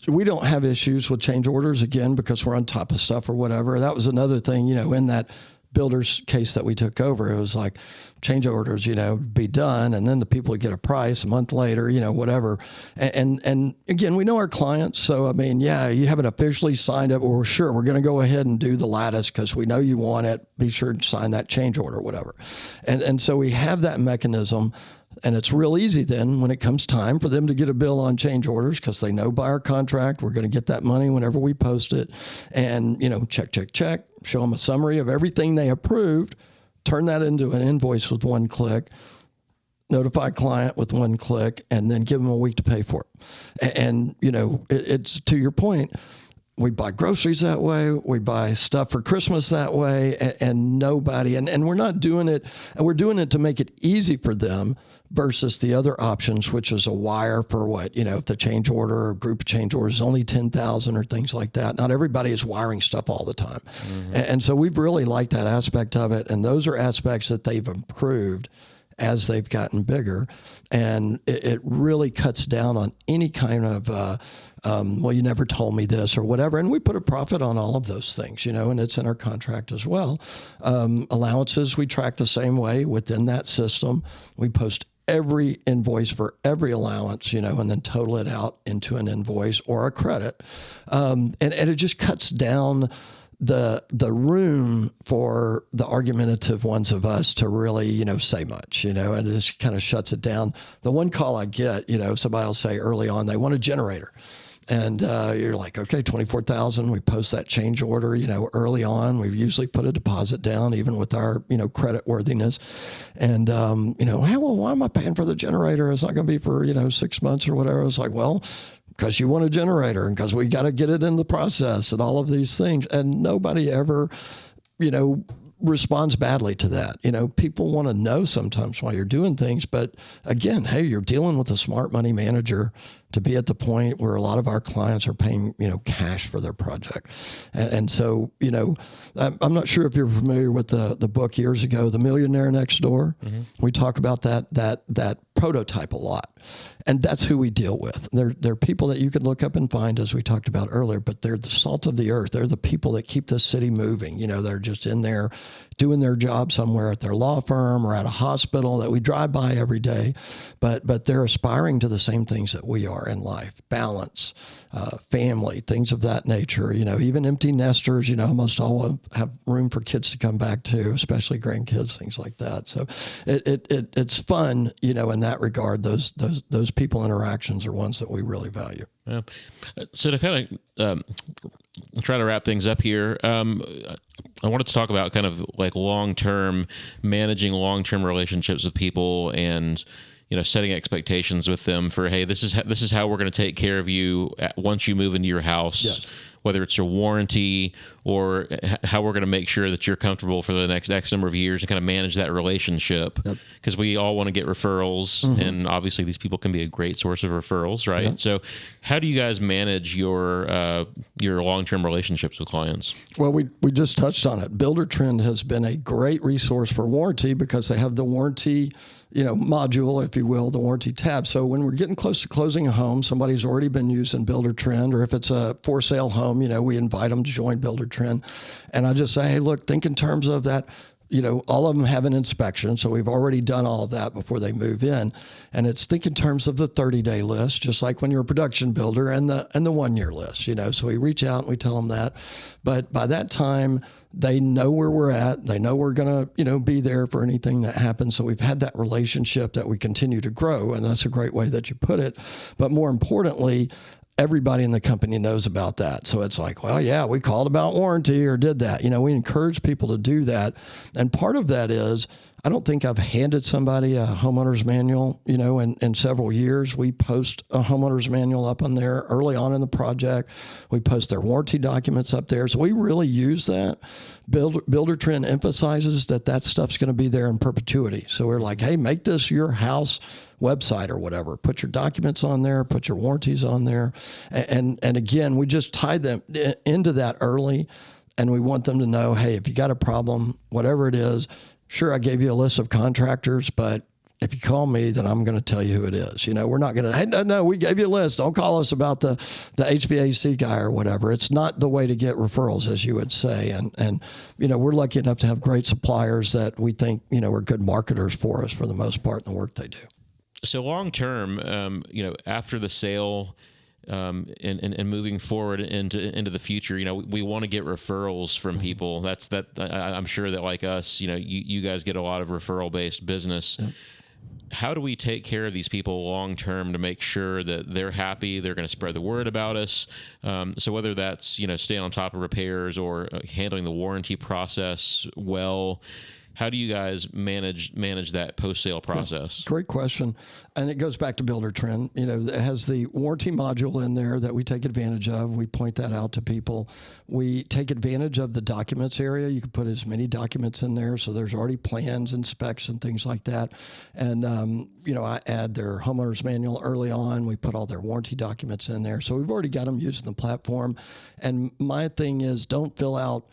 we don't have issues with change orders, again, because we're on top of stuff or whatever. That was another thing, in that builder's case that we took over. It was like change orders, be done, and then the people would get a price a month later, whatever. And again, we know our clients, so you haven't officially signed up. Well, sure, we're going to go ahead and do the lattice because we know you want it. Be sure to sign that change order, whatever. And so we have that mechanism. And it's real easy then when it comes time for them to get a bill on change orders, because they know by our contract we're going to get that money whenever we post it. And, check, show them a summary of everything they approved, turn that into an invoice with one click, notify client with one click, and then give them a week to pay for it. And it's to your point. We buy groceries that way. We buy stuff for Christmas that way, and nobody, and we're not doing it, and we're doing it to make it easy for them versus the other options, which is a wire for what, if the change order or group of change orders is only 10,000 or things like that. Not everybody is wiring stuff all the time. Mm-hmm. And so we've really liked that aspect of it. And those are aspects that they've improved as they've gotten bigger. And it really cuts down on any kind of, well, you never told me this or whatever. And we put a profit on all of those things, and it's in our contract as well. Allowances, we track the same way within that system. We post every invoice for every allowance, and then total it out into an invoice or a credit. And it just cuts down the room for the argumentative ones of us to really, say much, and it just kind of shuts it down. The one call I get, somebody will say early on, they want a generator. And you're like, okay, $24,000. We post that change order, early on. We usually put a deposit down, even with our, credit worthiness. And, hey, well, why am I paying for the generator? It's not going to be for, 6 months or whatever. I was like, well, because you want a generator and because we got to get it in the process and all of these things. And nobody ever, responds badly to that. People want to know sometimes why you're doing things, but again, hey, you're dealing with a smart money manager to be at the point where a lot of our clients are paying, cash for their project. And so, I'm not sure if you're familiar with the book years ago, The Millionaire Next Door. Mm-hmm. We talk about that prototype a lot. And that's who we deal with. They're people that you could look up and find, as we talked about earlier, but they're the salt of the earth. They're the people that keep this city moving. They're just in there doing their job somewhere at their law firm or at a hospital that we drive by every day. But they're aspiring to the same things that we are in life: balance, family, things of that nature. Even empty nesters, almost all have room for kids to come back to, especially grandkids, things like that. So it's fun, in that regard. Those people interactions are ones that we really value. Yeah. So to kind of try to wrap things up here, I wanted to talk about kind of like managing long-term relationships with people, and setting expectations with them for, hey, this is how we're going to take care of you once you move into your house. Yes. Whether it's a warranty or how we're going to make sure that you're comfortable for the next X number of years, and kind of manage that relationship, because we all want to get referrals, and obviously these people can be a great source of referrals, right? Yep. So how do you guys manage your long-term relationships with clients? Well, we just touched on it. Builder Trend has been a great resource for warranty because they have the warranty module, if you will, the warranty tab. So when we're getting close to closing a home, somebody's already been using Builder Trend, or if it's a for sale home, we invite them to join Builder Trend. And I just say, hey, look, think in terms of that. All of them have an inspection, so we've already done all of that before they move in. And it's think in terms of the 30-day list, just like when you're a production builder, and the 1-year list. So we reach out and we tell them that. But by that time, they know where we're at. They know we're going to, be there for anything that happens. So we've had that relationship that we continue to grow, and that's a great way that you put it. But more importantly, everybody in the company knows about that. So it's like, well, yeah, we called about warranty or did that. We encourage people to do that. And part of that is, I don't think I've handed somebody a homeowner's manual, in several years. We post a homeowner's manual up on there early on in the project. We post their warranty documents up there. So we really use that. Builder Trend emphasizes that stuff's going to be there in perpetuity. So we're like, hey, make this your house website or whatever. Put your documents on there, put your warranties on there. And again, we just tie them into that early, and we want them to know, hey, if you got a problem, whatever it is, sure, I gave you a list of contractors, but if you call me, then I'm going to tell you who it is. We're not going to, hey, no, we gave you a list. Don't call us about the HVAC guy or whatever. It's not the way to get referrals, as you would say. And we're lucky enough to have great suppliers that we think, are good marketers for us for the most part in the work they do. So long term, after the sale, and moving forward into the future, we want to get referrals from people. I'm sure that, like us, you guys get a lot of referral based business. Yep. How do we take care of these people long term to make sure that they're happy, they're going to spread the word about us? So whether that's staying on top of repairs or handling the warranty process well. How do you guys manage that post-sale process? Yeah, great question. And it goes back to Builder Trend. It has the warranty module in there that we take advantage of. We point that out to people. We take advantage of the documents area. You can put as many documents in there. So there's already plans and specs and things like that. And, I add their homeowner's manual early on. We put all their warranty documents in there. So we've already got them using the platform. And my thing is, don't fill out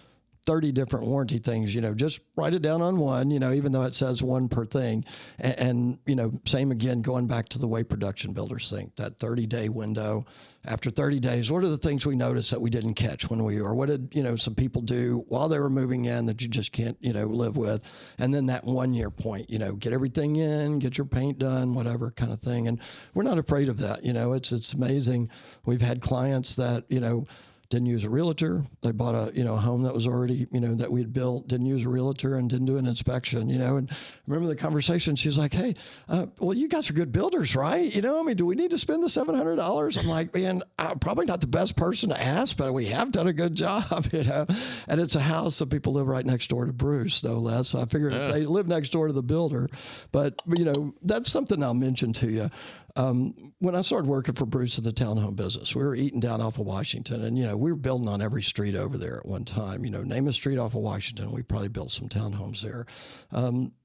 30 different warranty things, just write it down on one, even though it says one per thing. And same again, going back to the way production builders think, that 30-day window. After 30 days, what are the things we noticed that we didn't catch or what did, some people do while they were moving in that you just can't, live with? And then that 1-year point, get everything in, get your paint done, whatever kind of thing. And we're not afraid of that. It's amazing. We've had clients that, didn't use a realtor. They bought a home that was already, that we had built, didn't use a realtor and didn't do an inspection, and I remember the conversation. She's like, hey, well, you guys are good builders, right? Do we need to spend the $700? I'm like, man, I'm probably not the best person to ask, but we have done a good job, and it's a house. So people live right next door to Bruce, no less. So I figured if they live next door to the builder, but that's something I'll mention to you. When I started working for Bruce in the townhome business, we were eating down off of Washington, and we were building on every street over there at one time. Name a street off of Washington, we probably built some townhomes there,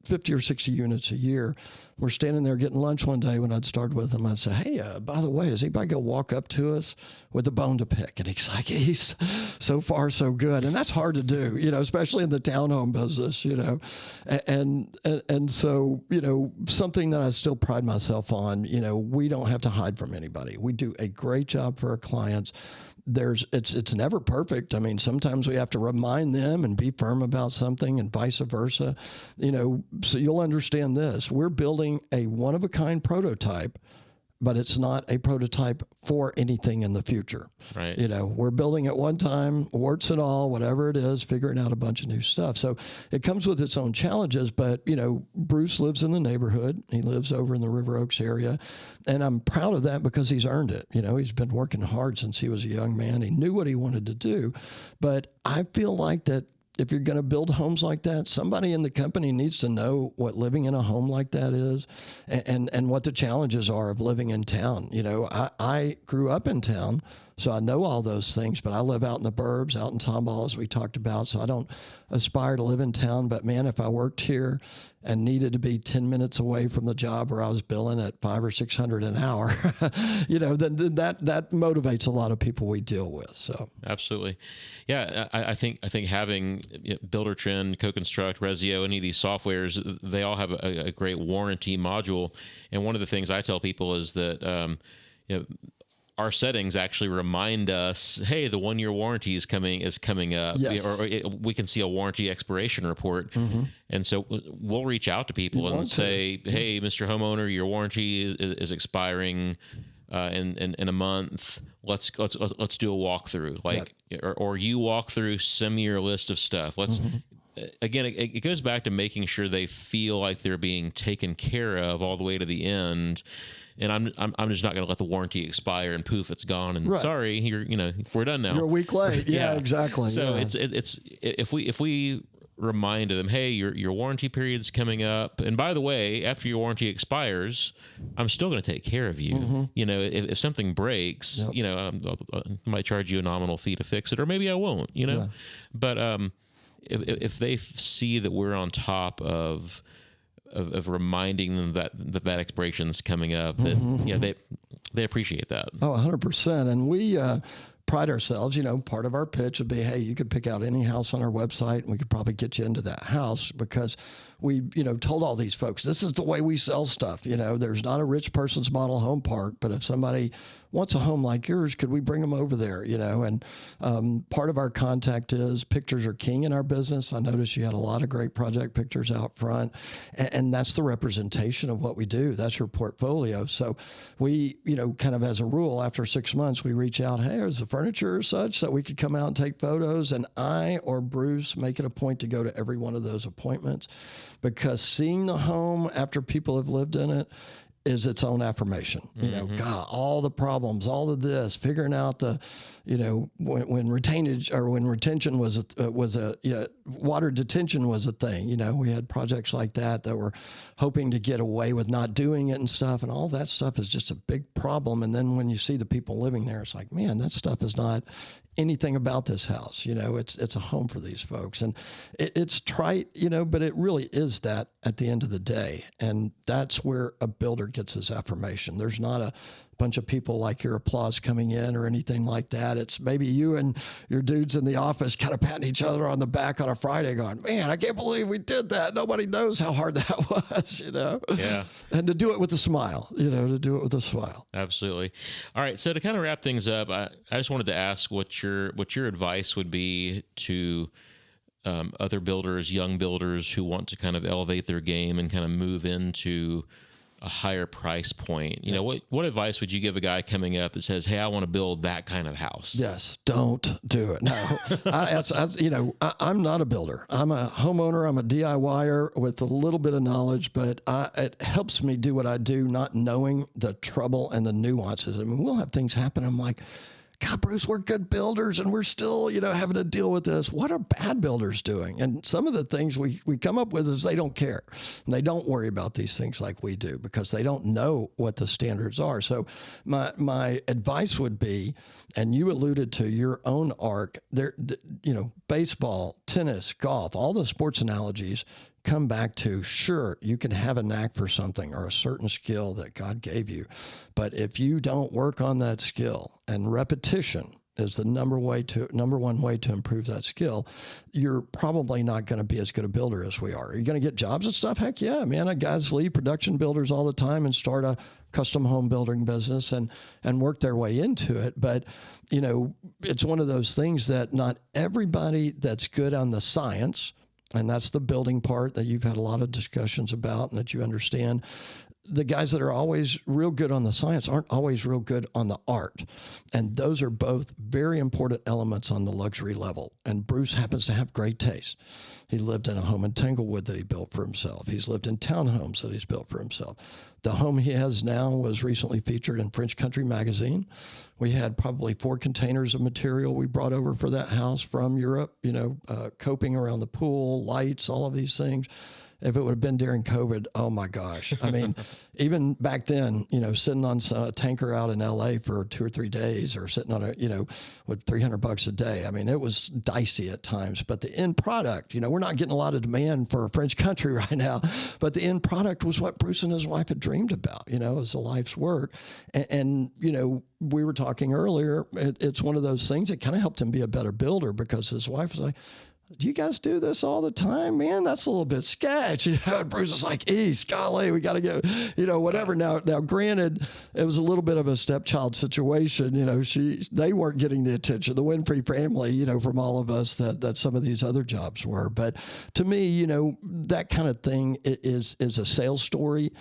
50 or 60 units a year. We're standing there getting lunch one day when I'd started with him. I'd say, hey, by the way, is anybody going to walk up to us with a bone to pick? And he's like, he's so far so good, and that's hard to do, especially in the townhome business, and so something that I still pride myself on. We don't have to hide from anybody. We do a great job for our clients. It's never perfect. I mean, sometimes we have to remind them and be firm about something, and vice versa. So you'll understand this. We're building a one-of-a-kind prototype, but it's not a prototype for anything in the future. Right. We're building it one time, warts and all, whatever it is, figuring out a bunch of new stuff. So it comes with its own challenges, but, Bruce lives in the neighborhood. He lives over in the River Oaks area, and I'm proud of that because he's earned it. He's been working hard since he was a young man. He knew what he wanted to do, but I feel like that if you're going to build homes like that, somebody in the company needs to know what living in a home like that is and what the challenges are of living in town. I grew up in town, so I know all those things, but I live out in the burbs, out in Tomball, as we talked about, so I don't aspire to live in town. But man, if I worked here and needed to be 10 minutes away from the job where I was billing at $500 or $600 an hour, then that motivates a lot of people we deal with. So absolutely, yeah. I think having Builder-Trend, Co-Construct, Resio, any of these softwares, they all have a great warranty module. And one of the things I tell people is that our settings actually remind us, hey, the 1-year warranty is coming up. Yes. Or we can see a warranty expiration report. Mm-hmm. And so we'll reach out to people and say, hey, Mr. Homeowner, your warranty is expiring in a month. Let's do a walkthrough, or you walk through, send me your list of stuff. Again, it goes back to making sure they feel like they're being taken care of all the way to the end. And I'm just not going to let the warranty expire and poof, it's gone. And sorry, we're done now. You're a week late. Yeah, exactly. So it's if we remind them, hey, your warranty period's coming up, and by the way, after your warranty expires, I'm still going to take care of you. Mm-hmm. If something breaks, I might charge you a nominal fee to fix it, or maybe I won't. But if they see that we're on top of reminding them that expiration's coming up, that they appreciate that. Oh, 100%. And we pride ourselves, part of our pitch would be, hey, you could pick out any house on our website and we could probably get you into that house, because we, told all these folks, this is the way we sell stuff. There's not a rich person's model home park, but if somebody wants a home like yours, could we bring them over there? And part of our contact is pictures are king in our business. I noticed you had a lot of great project pictures out front, and that's the representation of what we do. That's your portfolio. So we, kind of as a rule, after 6 months, we reach out, hey, is the furniture such that we could come out and take photos? And I or Bruce make it a point to go to every one of those appointments, because seeing the home after people have lived in it is its own affirmation. God, all the problems, all of this, figuring out the, when retainage or when retention was water detention was a thing. We had projects like that were hoping to get away with not doing it and stuff, and all that stuff is just a big problem. And then when you see the people living there, it's like, man, that stuff is not anything about this house. It's a home for these folks, and it's trite, but it really is that at the end of the day. And that's where a builder gets his affirmation. There's not a bunch of people like your applause coming in or anything like that. It's maybe you and your dudes in the office kind of patting each other on the back on a Friday going, man, I can't believe we did that. Nobody knows how hard that was, Yeah. And to do it with a smile, to do it with a smile. Absolutely. All right. So to kind of wrap things up, I just wanted to ask what your advice would be to other builders, young builders who want to kind of elevate their game and kind of move into a higher price point. What advice would you give a guy coming up that says, hey, I want to build that kind of house? Yes. Don't do it. No, I'm not a builder. I'm a homeowner. I'm a DIYer with a little bit of knowledge, but it helps me do what I do, not knowing the trouble and the nuances. I mean, we'll have things happen. I'm like, God, Bruce, we're good builders and we're still, having to deal with this. What are bad builders doing? And some of the things we come up with is they don't care. And they don't worry about these things like we do because they don't know what the standards are. So my advice would be, and you alluded to your own arc, there, baseball, tennis, golf, all the sports analogies come back to, sure, you can have a knack for something or a certain skill that God gave you. But if you don't work on that skill, and repetition is the number one way to improve that skill, you're probably not going to be as good a builder as we are. Are you going to get jobs and stuff? Heck yeah, man. Guys leave production builders all the time and start a custom home building business and work their way into it. But, it's one of those things that not everybody that's good on the science, and that's the building part that you've had a lot of discussions about and that you understand. The guys that are always real good on the science aren't always real good on the art. And those are both very important elements on the luxury level. And Bruce happens to have great taste. He lived in a home in Tanglewood that he built for himself. He's lived in townhomes that he's built for himself. The home he has now was recently featured in French Country magazine. We had probably 4 containers of material we brought over for that house from Europe, coping around the pool, lights, all of these things. If it would have been during COVID, oh my gosh. I mean, even back then, sitting on a tanker out in LA for 2 or 3 days or sitting on with $300 a day. I mean, it was dicey at times, but the end product, we're not getting a lot of demand for French Country right now, but the end product was what Bruce and his wife had dreamed about, as a life's work. And we were talking earlier, it's one of those things that kind of helped him be a better builder because his wife was like, do you guys do this all the time? Man, that's a little bit sketch. And Bruce is like, golly, we got to go, whatever. Now, granted, it was a little bit of a stepchild situation. They weren't getting the attention, the Winfrey family, from all of us that some of these other jobs were. But to me, that kind of thing is a sales story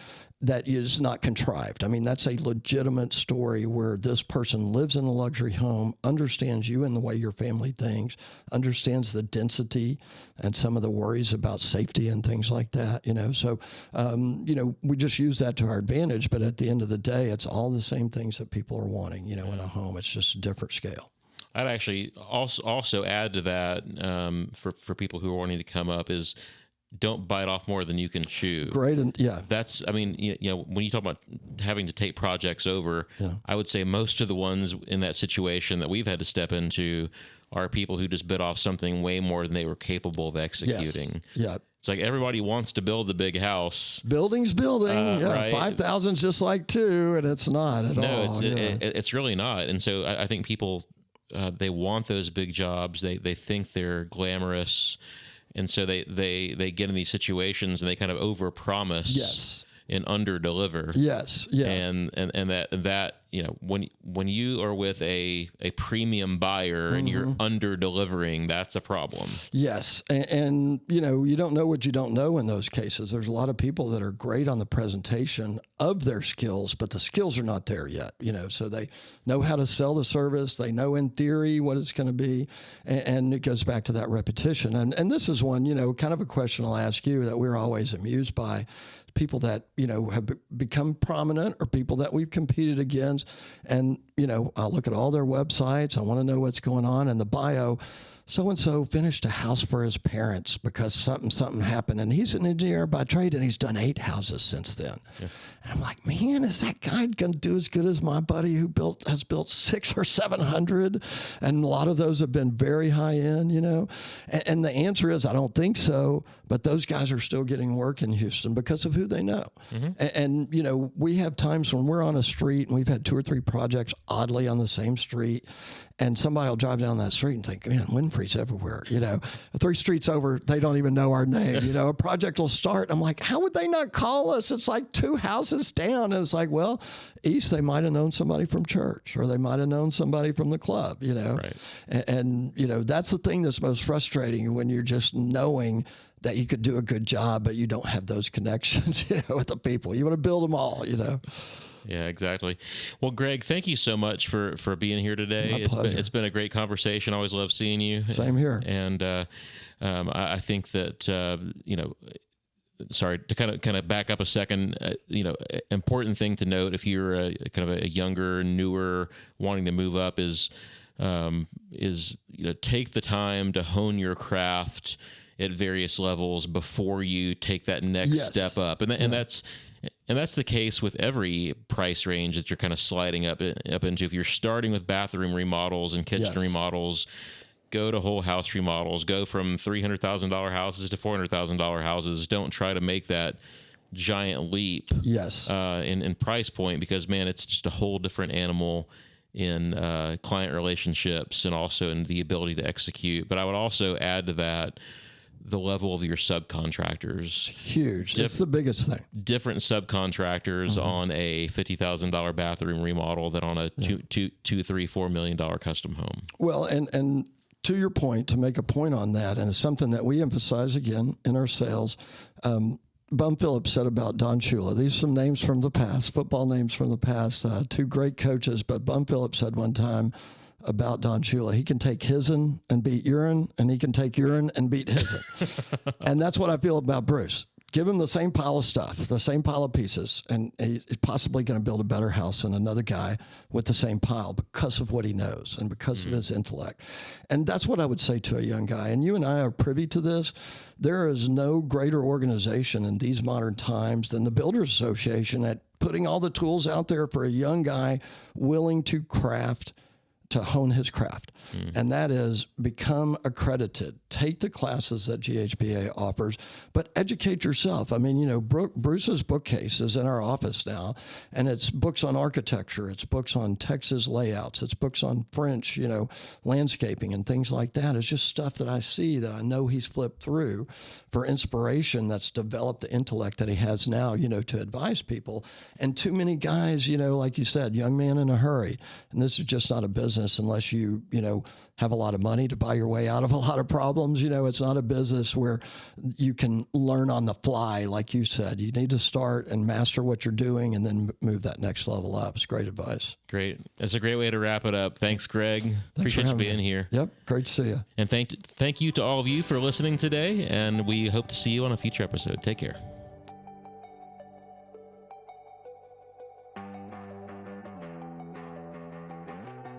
that is not contrived. I mean, that's a legitimate story where this person lives in a luxury home, understands you and the way your family thinks, understands the density and some of the worries about safety and things like that, So, we just use that to our advantage. But at the end of the day, it's all the same things that people are wanting, in a home. It's just a different scale. I'd actually also add to that for people who are wanting to come up is, don't bite off more than you can chew. Great. And yeah, that's, when you talk about having to take projects over, I would say most of the ones in that situation that we've had to step into are people who just bit off something way more than they were capable of executing. Yes. Yeah. It's like everybody wants to build the big house. Building's building. Right? 5,000 is just like 2, and it's not at all. No, it's really not. And so I think people, they want those big jobs. They think they're glamorous. And so they get in these situations and they kind of overpromise. Yes. And underdeliver. Yes. Yeah. And that when you are with a premium buyer and you're under-delivering, that's a problem. Yes. And you don't know what you don't know in those cases. There's a lot of people that are great on the presentation of their skills, but the skills are not there yet, so they know how to sell the service. They know in theory what it's going to be. And it goes back to that repetition. And this is one, kind of a question I'll ask you that we're always amused by. People that, have become prominent or people that we've competed against. And, I'll look at all their websites. I want to know what's going on in the bio. So-and-so finished a house for his parents because something happened. And he's an engineer by trade, and he's done 8 houses since then. Yeah. And I'm like, man, is that guy going to do as good as my buddy who has built 600 or 700? And a lot of those have been very high end, And the answer is, I don't think so. But those guys are still getting work in Houston because of who they know. Mm-hmm. And we have times when we're on a street and we've had 2 or 3 projects oddly on the same street. And somebody will drive down that street and think, man, Winfrey's everywhere. 3 streets over, they don't even know our name. A project will start. I'm like, how would they not call us? It's like 2 houses down. And it's like, well, east, they might have known somebody from church or they might have known somebody from the club, Right. And that's the thing that's most frustrating when you're just knowing that you could do a good job, but you don't have those connections, with the people. You want to build them all, Yeah, exactly. Well, Greg, thank you so much for being here today. It's been a great conversation. I always love seeing you. Same here. And I think that sorry to kind of back up a second. Important thing to note if you're kind of a younger, newer, wanting to move up is take the time to hone your craft at various levels before you take that next step up, and that's the case with every price range that you're kind of sliding up into. If you're starting with bathroom remodels and kitchen remodels, go to whole house remodels. Go from $300,000 houses to $400,000 houses. Don't try to make that giant leap in price point because, man, it's just a whole different animal in client relationships and also in the ability to execute. But I would also add to that the level of your subcontractors. Huge. That's the biggest thing. Different subcontractors on a $50,000 bathroom remodel than on a $2-3-4 million custom home. Well, and to your point, to make a point on that, and it's something that we emphasize again in our sales. Bum Phillips said about Don Shula. These are some names from the past, football names from the past, two great coaches. But Bum Phillips said one time about Don Shula, he can take his'n and beat urine, and he can take urine and beat his'n. And that's what I feel about Bruce. Give him the same pile of stuff, the same pile of pieces, and he's possibly going to build a better house than another guy with the same pile because of what he knows and because of his intellect. And that's what I would say to a young guy. And you and I are privy to this. There is no greater organization in these modern times than the Builders Association at putting all the tools out there for a young guy willing to hone his craft. And that is become accredited. Take the classes that GHBA offers, but educate yourself. I mean, Bruce's bookcase is in our office now, and it's books on architecture. It's books on Texas layouts. It's books on French, landscaping and things like that. It's just stuff that I see that I know he's flipped through for inspiration that's developed the intellect that he has now, to advise people. And too many guys, like you said, young man in a hurry. And this is just not a business unless you have a lot of money to buy your way out of a lot of problems. It's not a business where you can learn on the fly, like you said. You need to start and master what you're doing and then move that next level up. It's great advice. Great. That's a great way to wrap it up. Thanks, Greg. Appreciate you being here. Yep. Great to see you. And thank you to all of you for listening today, and we hope to see you on a future episode. Take care.